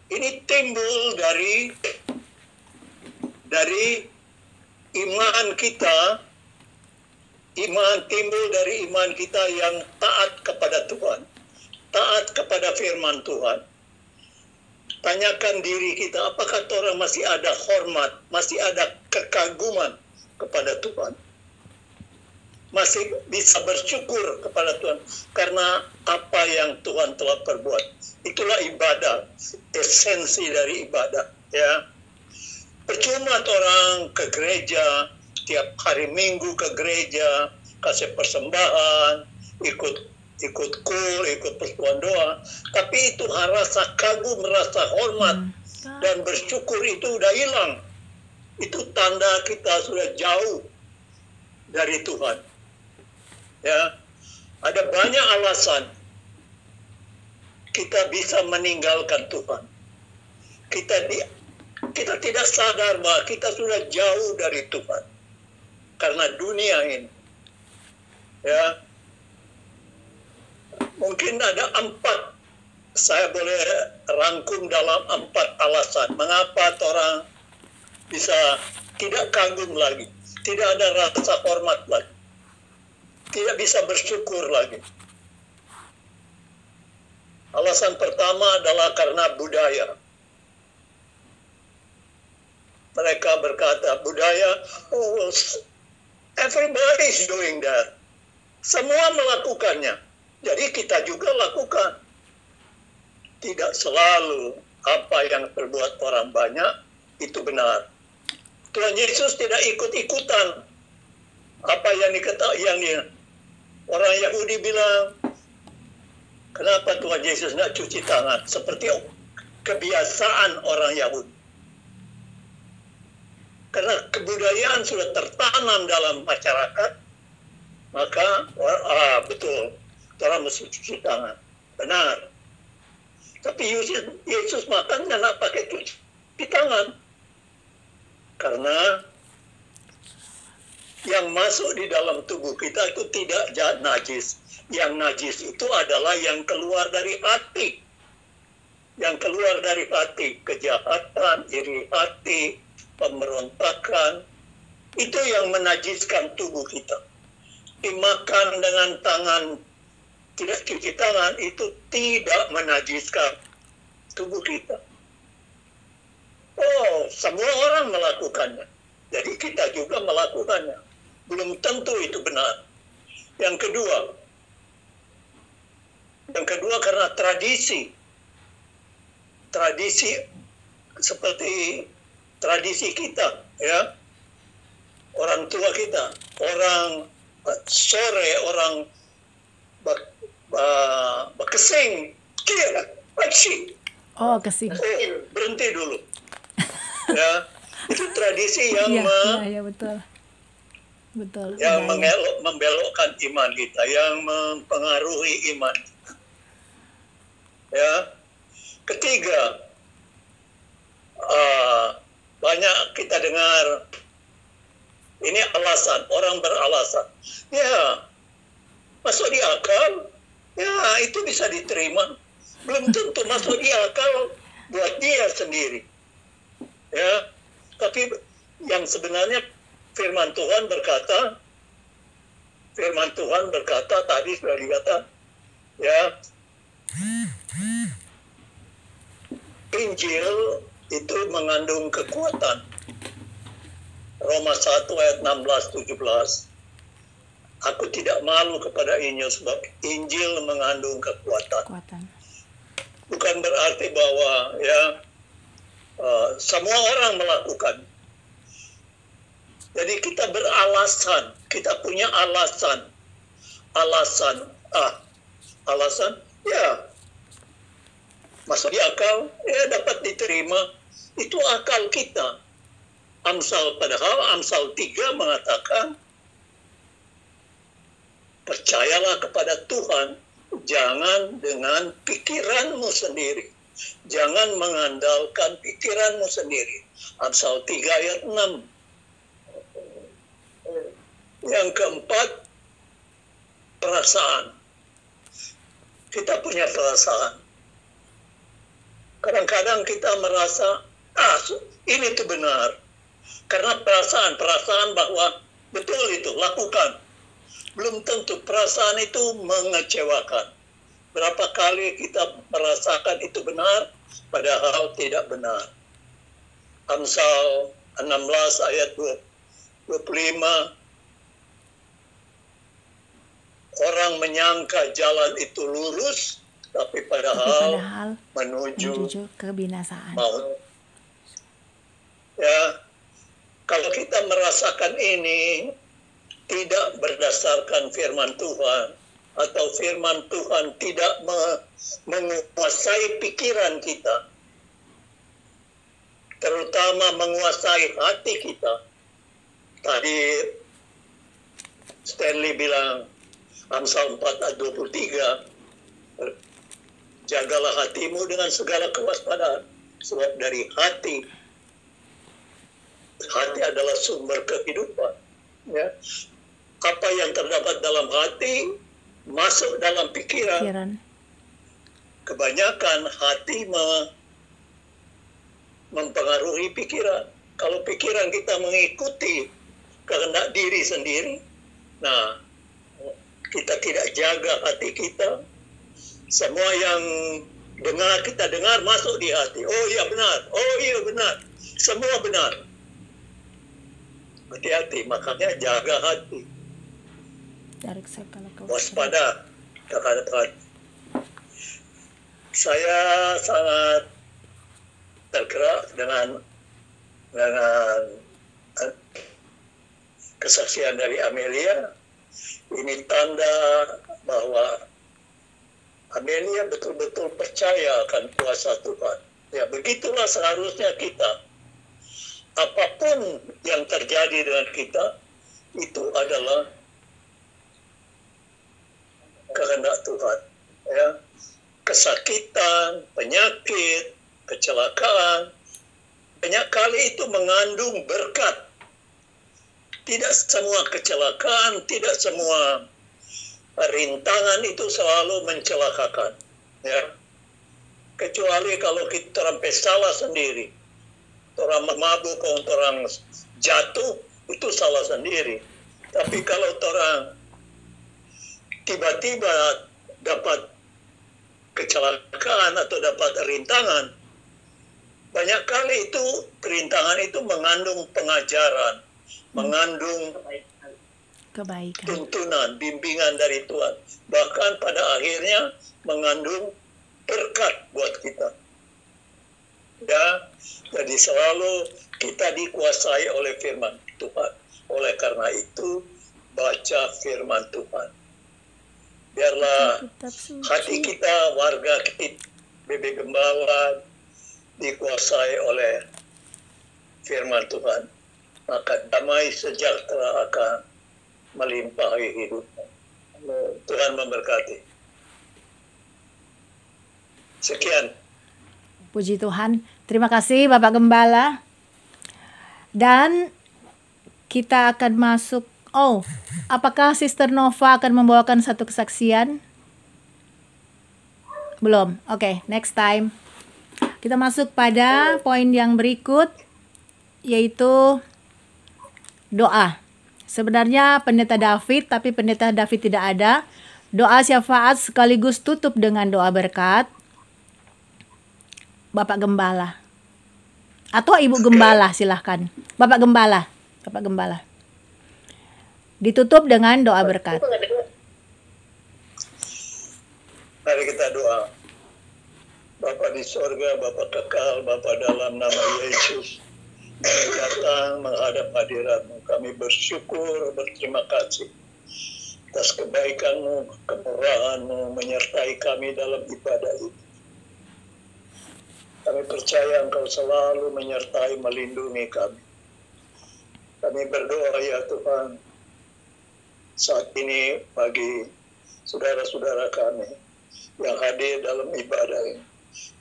Ini timbul dari iman kita, timbul dari iman kita yang taat kepada Tuhan, taat kepada firman Tuhan. Tanyakan diri kita, apakah orang masih ada hormat, masih ada kekaguman kepada Tuhan, masih bisa bersyukur kepada Tuhan karena apa yang Tuhan telah perbuat. Itulah ibadah, esensi dari ibadah, ya. Percuma orang ke gereja tiap hari Minggu, ke gereja kasih persembahan, ikut persekutuan doa, tapi itu rasa kagum, rasa hormat dan bersyukur itu udah hilang. Itu tanda kita sudah jauh dari Tuhan. Ya, ada banyak alasan kita bisa meninggalkan Tuhan. Kita tidak sadar bahwa kita sudah jauh dari Tuhan karena dunia ini. Ya, mungkin ada 4. Saya boleh rangkum dalam 4 alasan mengapa orang bisa tidak kagum lagi, tidak ada rasa hormat lagi, tidak bisa bersyukur lagi. Alasan pertama adalah karena budaya. Mereka berkata, budaya, oh, everybody is doing that. Semua melakukannya, jadi kita juga lakukan. Tidak selalu apa yang perbuat orang banyak itu benar. Tuhan Yesus tidak ikut-ikutan apa yang orang Yahudi bilang. Kenapa Tuhan Yesus nggak cuci tangan seperti kebiasaan orang Yahudi? Karena kebudayaan sudah tertanam dalam masyarakat, maka betul, orang mesti cuci tangan. Benar. Tapi Yesus makan nggak pakai cuci tangan. Karena yang masuk di dalam tubuh kita itu tidak najis. Yang najis itu adalah yang keluar dari hati. Yang keluar dari hati, kejahatan, iri hati, pemberontakan, itu yang menajiskan tubuh kita. Dimakan dengan tangan, tidak cuci tangan, itu tidak menajiskan tubuh kita. Oh, semua orang melakukannya. Jadi kita juga melakukannya. Belum tentu itu benar. Yang kedua karena tradisi seperti tradisi kita, ya, orang tua kita, orang sore, orang bekesing, kira, aksi. Oh, kesing. Berhenti dulu. Ya, itu tradisi yang betul. Yang membelokkan iman kita, yang mempengaruhi iman kita. Ya. Ketiga, banyak kita dengar ini alasan, orang beralasan. Ya, masuk di akal, ya itu bisa diterima. Belum tentu masuk di akal buat dia sendiri. Ya, tapi yang sebenarnya firman Tuhan berkata tadi sudah dikata, ya, Injil itu mengandung kekuatan. Roma 1 ayat 16-17. Aku tidak malu kepada Injil sebab Injil mengandung kekuatan. Bukan berarti bahwa ya semua orang melakukan. Jadi kita beralasan, kita punya alasan ya masuk di akal, ya dapat diterima, itu akal kita. Padahal Amsal 3 mengatakan, percayalah kepada Tuhan, jangan dengan pikiranmu sendiri. Jangan mengandalkan pikiranmu sendiri. Amsal 3 ayat 6. Yang keempat, perasaan. Kita punya perasaan. Kadang-kadang kita merasa, ini tuh benar. Karena perasaan bahwa betul itu, lakukan. Belum tentu perasaan itu mengecewakan. Berapa kali kita merasakan itu benar, padahal tidak benar. Amsal 16 ayat 25. Orang menyangka jalan itu lurus, tapi padahal menuju kebinasaan. Maut. Ya, kalau kita merasakan ini tidak berdasarkan firman Tuhan, atau firman Tuhan tidak menguasai pikiran kita, terutama menguasai hati kita. Tadi Stanley bilang, Amsal 4 ayat 23, jagalah hatimu dengan segala kewaspadaan, sebab dari hati adalah sumber kehidupan. Ya. Apa yang terdapat dalam hati masuk dalam pikiran. Kebanyakan hati mempengaruhi pikiran. Kalau pikiran kita mengikuti kehendak diri sendiri, nah kita tidak jaga hati kita. Semua yang kita dengar masuk di hati. Oh iya benar, oh iya benar, semua benar. Hati-hati, makanya jaga hati. Waspada terhadap hati. Saya sangat tergerak dengan kesaksian dari Amelia ini tanda bahwa Amelia betul-betul percaya akan kuasa Tuhan. Ya, begitulah seharusnya kita. Apapun yang terjadi dengan kita, itu adalah kehendak Tuhan. Ya, kesakitan, penyakit, kecelakaan, banyak kali itu mengandung berkat. Tidak semua kecelakaan, tidak semua rintangan itu selalu mencelakakan. Ya. Kecuali kalau kita sampai salah sendiri. Orang mabuk, orang jatuh, itu salah sendiri. Tapi kalau orang tiba-tiba dapat kecelakaan atau dapat rintangan, banyak kali itu rintangan itu mengandung pengajaran, mengandung Kebaikan. tuntunan, bimbingan dari Tuhan. Bahkan pada akhirnya mengandung berkat buat kita. Ya, jadi selalu kita dikuasai oleh firman Tuhan. Oleh karena itu, baca firman Tuhan. Biarlah hati kita, warga kita, BB Gembala, dikuasai oleh firman Tuhan. Maka damai sejahtera akan melimpahi hidupmu. Tuhan memberkati. Sekian. Puji Tuhan. Terima kasih Bapak Gembala. Dan kita akan masuk. Oh, apakah Sister Nova akan membawakan satu kesaksian? Belum. Oke, next time. Kita masuk pada poin yang berikut, yaitu doa. Sebenarnya Pendeta David, tapi Pendeta David tidak ada. Doa syafaat sekaligus tutup dengan doa berkat. Bapak Gembala. Atau Ibu Gembala, silahkan. Bapak Gembala. Bapak Gembala. Ditutup dengan doa berkat. Mari kita doa. Bapa di sorga, Bapa kekal, Bapa dalam nama Yesus. Kami datang menghadap hadirat-Mu. Kami bersyukur, berterima kasih atas kebaikan-Mu, kemurahan-Mu menyertai kami dalam ibadah ini. Kami percaya Engkau selalu menyertai, melindungi kami. Kami berdoa ya Tuhan, saat ini bagi saudara-saudara kami yang hadir dalam ibadah ini.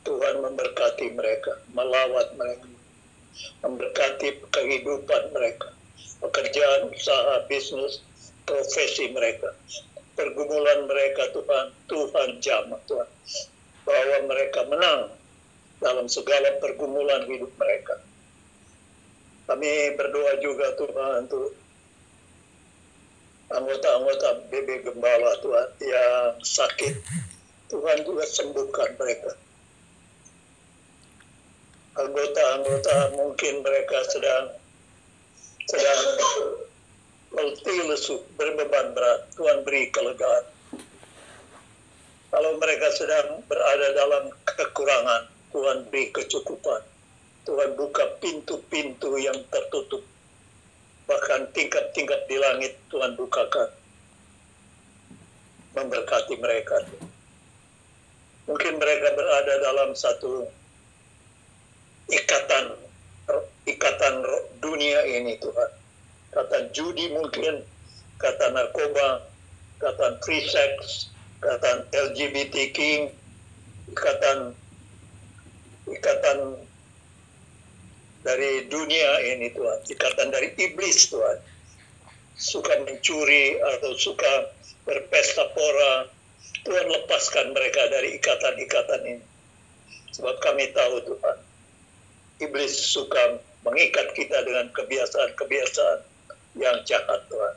Tuhan memberkati mereka, melawat mereka, memberkati kehidupan mereka, pekerjaan, usaha, bisnis, profesi mereka, pergumulan mereka Tuhan, Tuhan jamah Tuhan, bahwa mereka menang dalam segala pergumulan hidup mereka. Kami berdoa juga Tuhan untuk anggota-anggota BB Gembala Tuhan yang sakit, Tuhan juga sembuhkan mereka. Anggota-anggota mungkin mereka sedang letih lesu, berbeban berat, Tuhan beri kelegaan. Kalau mereka sedang berada dalam kekurangan, Tuhan beri kecukupan. Tuhan buka pintu-pintu yang tertutup. Bahkan tingkap-tingkap di langit Tuhan bukakan. Memberkati mereka. Mungkin mereka berada dalam satu ikatan dunia ini Tuhan. Ikatan judi mungkin, ikatan narkoba, ikatan free sex, ikatan LGBTQ, ikatan dari dunia ini Tuhan, ikatan dari iblis Tuhan, suka mencuri atau suka berpesta pora, Tuhan lepaskan mereka dari ikatan-ikatan ini. Sebab kami tahu Tuhan, iblis suka mengikat kita dengan kebiasaan-kebiasaan yang jahat Tuhan.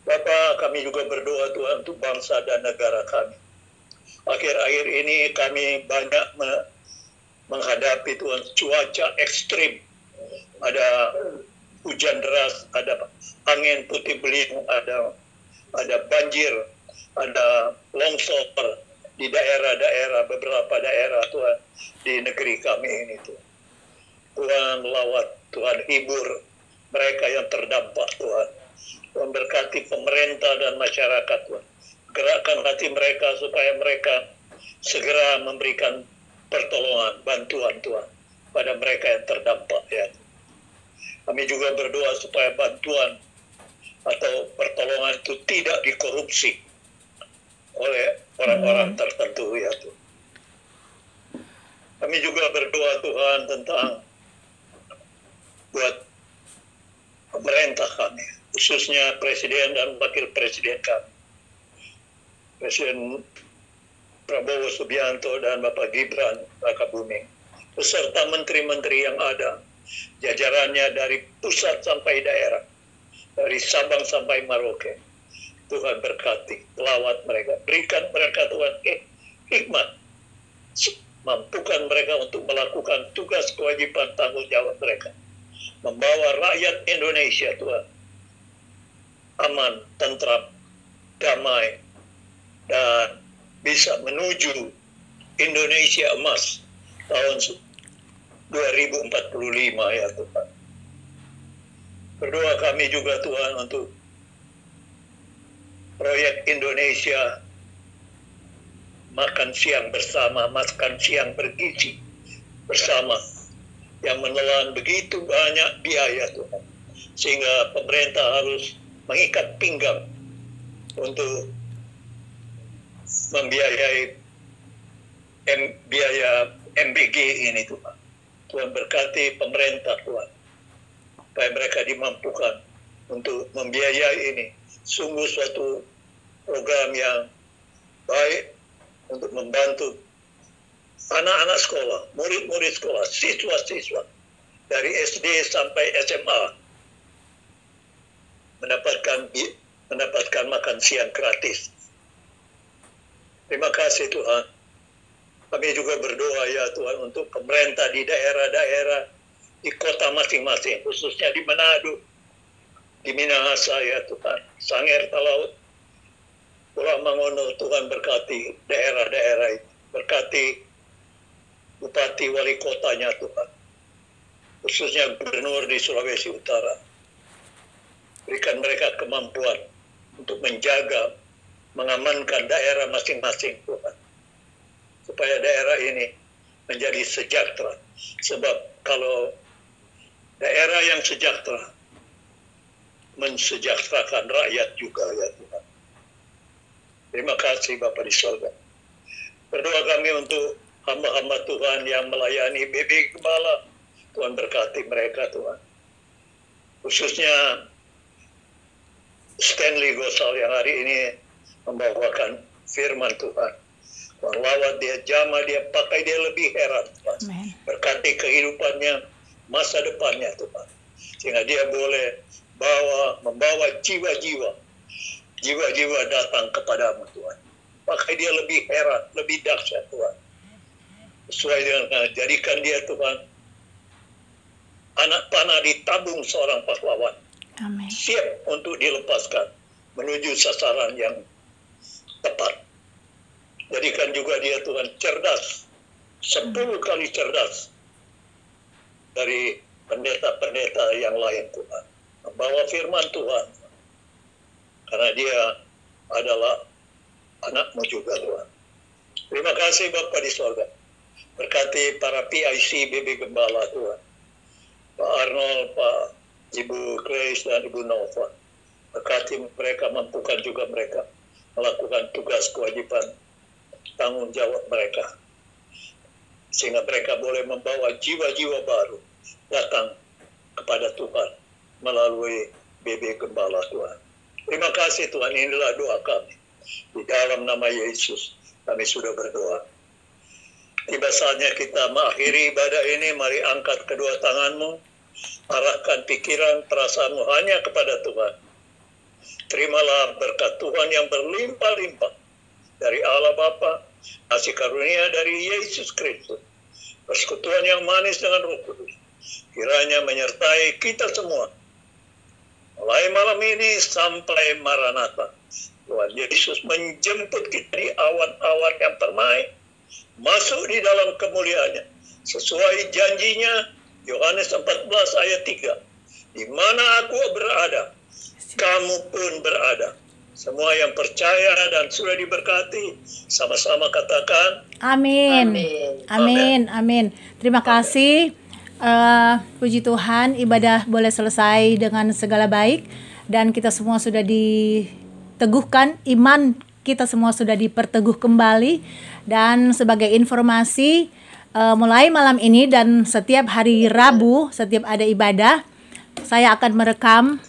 Bapa, kami juga berdoa Tuhan untuk bangsa dan negara kami. Akhir-akhir ini kami banyak menghadapi Tuhan cuaca ekstrim. Ada hujan deras, ada angin putih beliung, ada banjir, ada longsor di daerah-daerah, beberapa daerah Tuhan di negeri kami ini Tuhan. Tuhan lawat, Tuhan hibur mereka yang terdampak, Tuhan. Tuhan berkati pemerintah dan masyarakat, Tuhan. Gerakkan hati mereka supaya mereka segera memberikan pertolongan, bantuan, Tuhan, pada mereka yang terdampak, ya. Kami juga berdoa supaya bantuan atau pertolongan itu tidak dikorupsi oleh orang-orang tertentu, ya Tuhan. Kami juga berdoa, Tuhan, tentang buat pemerintah kami, khususnya Presiden dan Wakil Presiden kami. Presiden Prabowo Subianto dan Bapak Gibran Rakabuming, beserta menteri-menteri yang ada, jajarannya dari pusat sampai daerah, dari Sabang sampai Merauke. Tuhan berkati, lawat mereka, berikan mereka Tuhan hikmat, mampukan mereka untuk melakukan tugas kewajiban tanggung jawab mereka, membawa rakyat Indonesia, Tuhan, aman, tentram, damai, dan bisa menuju Indonesia emas tahun 2045, ya Tuhan. Berdoa kami juga, Tuhan, untuk proyek Indonesia makan siang bersama, makan siang bergizi bersama, yang menelan begitu banyak biaya, Tuhan, sehingga pemerintah harus mengikat pinggang untuk membiayai biaya MBG ini, Tuhan. Tuhan berkati pemerintah, Tuhan, supaya mereka dimampukan untuk membiayai ini. Sungguh suatu program yang baik untuk membantu anak-anak sekolah, murid-murid sekolah, siswa-siswa dari SD sampai SMA mendapatkan makan siang gratis. Terima kasih, Tuhan. Kami juga berdoa, ya Tuhan, untuk pemerintah di daerah-daerah, di kota masing-masing, khususnya di Manado, di Minahasa, ya Tuhan, Sangir Talaut, Pulau Mangono. Tuhan berkati daerah-daerah itu, berkati bupati wali kotanya, Tuhan, khususnya gubernur di Sulawesi Utara. Berikan mereka kemampuan untuk menjaga, mengamankan daerah masing-masing, Tuhan, supaya daerah ini menjadi sejahtera. Sebab kalau daerah yang sejahtera mensejahterakan rakyat juga, ya Tuhan. Terima kasih Bapa di surga. Berdoa kami untuk hamba-hamba Tuhan yang melayani BB Gembala. Tuhan berkati mereka, Tuhan. Khususnya Stanley Gosal yang hari ini membawakan firman Tuhan. Tuhan lawat dia, jamah dia, pakai dia lebih heran, Tuhan. Berkati kehidupannya, masa depannya, Tuhan. Sehingga dia boleh membawa jiwa-jiwa datang kepadamu, Tuhan. Pakai dia lebih heran, lebih dahsyat, Tuhan. Sesuai dengan jadikan dia, Tuhan, anak panah di tabung seorang pahlawan. Amin. Siap untuk dilepaskan menuju sasaran yang tepat. Jadikan juga dia, Tuhan, cerdas, 10 kali cerdas dari pendeta-pendeta yang lain, Tuhan. Membawa firman Tuhan. Karena dia adalah anakmu juga, Tuhan. Terima kasih Bapa di surga. Berkati para PIC BB Gembala, Tuhan. Pak Arnold, Pak Ibu Grace, dan Ibu Nova. Berkati mereka, mampukan juga mereka melakukan tugas kewajiban tanggung jawab mereka. Sehingga mereka boleh membawa jiwa-jiwa baru datang kepada Tuhan melalui BB Gembala, Tuhan. Terima kasih Tuhan, inilah doa kami. Di dalam nama Yesus kami sudah berdoa. Tiba saatnya kita mengakhiri ibadah ini. Mari angkat kedua tanganmu, arahkan pikiran, perasaanmu hanya kepada Tuhan. Terimalah berkat Tuhan yang berlimpah-limpah dari Allah Bapa, kasih karunia dari Yesus Kristus, persekutuan yang manis dengan Roh Kudus, kiranya menyertai kita semua mulai malam ini sampai Maranatha. Tuhan Yesus menjemput kita di awan-awan yang permai, masuk di dalam kemuliaannya. Sesuai janjinya, Yohanes 14 ayat 3. Di mana aku berada, kamu pun berada. Semua yang percaya dan sudah diberkati, sama-sama katakan, Amin. Amin. Amin. Amin. Terima kasih. Puji Tuhan, ibadah boleh selesai dengan segala baik dan kita semua sudah diteguhkan, iman kita semua sudah diperteguh kembali. Dan sebagai informasi, mulai malam ini dan setiap hari Rabu, setiap ada ibadah, saya akan merekam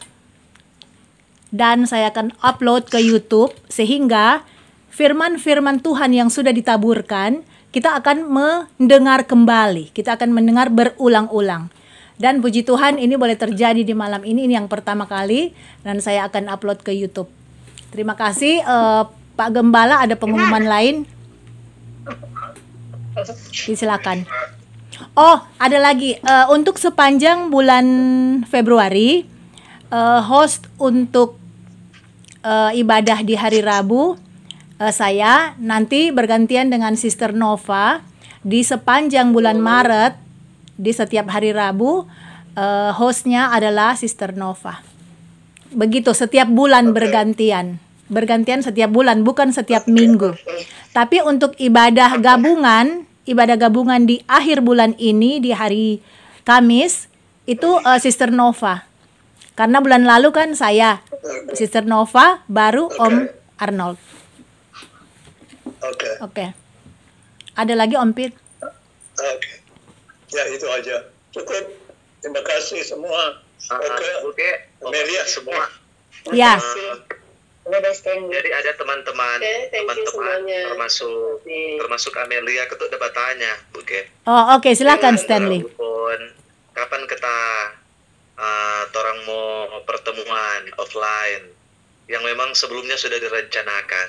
dan saya akan upload ke YouTube, sehingga firman-firman Tuhan yang sudah ditaburkan kita akan mendengar kembali, kita akan mendengar berulang-ulang. Dan puji Tuhan, ini boleh terjadi di malam ini yang pertama kali, dan saya akan upload ke YouTube. Terima kasih. Pak Gembala, ada pengumuman lain? Silakan. Oh, ada lagi. Untuk sepanjang bulan Februari, host untuk ibadah di hari Rabu, saya nanti bergantian dengan Sister Nova. Di sepanjang bulan Maret, di setiap hari Rabu, hostnya adalah Sister Nova. Begitu, setiap bulan bergantian setiap bulan, bukan setiap minggu. Tapi untuk ibadah gabungan di akhir bulan ini, di hari Kamis, itu Sister Nova. Karena bulan lalu kan saya, Sister Nova, baru Om Arnold. Oke. Ada lagi Om Pit? Oke. Ya, itu aja. Cukup. Terima kasih semua. Oke. Amelia semua. Ya. Jadi ada teman-teman, semuanya. termasuk Amelia, ketuk udah bertanya, Oke. Oh, oke, silakan Stanley. Kapan kita orang mau pertemuan offline yang memang sebelumnya sudah direncanakan?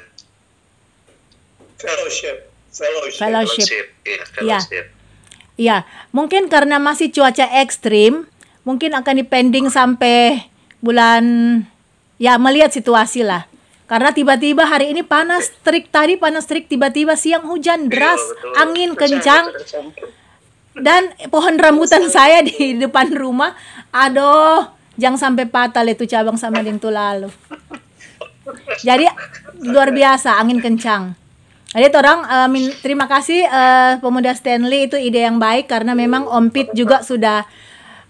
Fellowship. Ya, mungkin karena masih cuaca ekstrim, mungkin akan dipending sampai bulan, ya melihat situasi lah. Karena tiba-tiba hari ini panas terik, tiba-tiba siang hujan deras, angin kencang. Dan pohon rambutan saya di depan rumah, aduh, jangan sampai patah itu cabang sama ding lalu. Jadi luar biasa, angin kencang. Jadi terima kasih Pemuda Stanley, itu ide yang baik karena memang Om Pit juga sudah,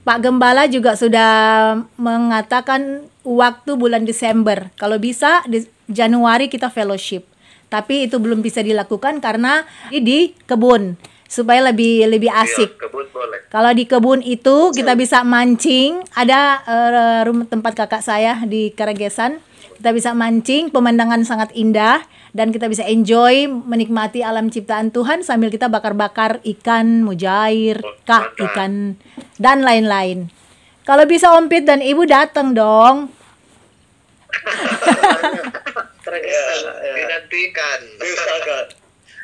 Pak Gembala juga sudah mengatakan waktu bulan Desember. Kalau bisa di Januari kita fellowship. Tapi itu belum bisa dilakukan karena di kebun supaya lebih asik. Iya, kebun boleh. Kalau di kebun itu kita bisa mancing. Ada rumah tempat kakak saya di Karagesan. Kita bisa mancing, pemandangan sangat indah, dan kita bisa enjoy menikmati alam ciptaan Tuhan sambil kita bakar-bakar ikan, mujair, ikan, dan lain-lain. Kalau bisa Om Pit dan Ibu datang dong. Dinantikan.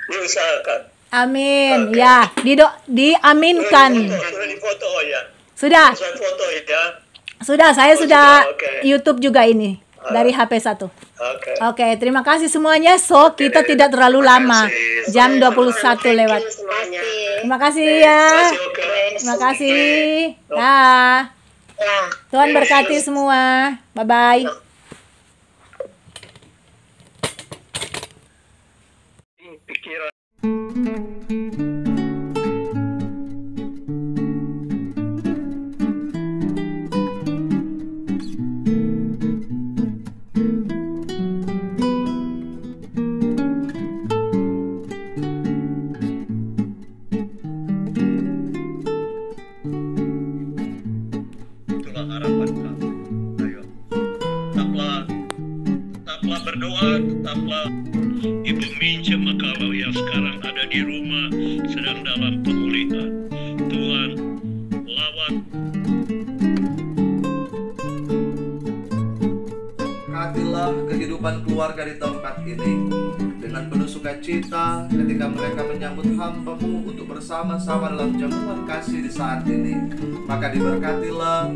Diusahakan. Amin. Ya, diaminkan. Sudah difoto ya. Sudah. Foto ya. Sudah, saya sudah oke. YouTube juga ini dari HP 1. Oke. Oke, terima kasih semuanya. So, kita tidak terlalu lama. Jam 21 lewat. Terima kasih ya. Terima kasih. Dah. Tuhan berkati semua. Bye-bye. Pikiran. Itulah harapan kami. Ayo, tetaplah berdoa, tetaplah Ibu minjem kalau yang sekarang ada di rumah sedang dalam pemulihan. Tuhan lawat. Berkatilah kehidupan keluarga di tempat ini dengan penuh sukacita ketika mereka menyambut hamba-Mu untuk bersama-sama dalam jamuan kasih di saat ini. Maka diberkatilah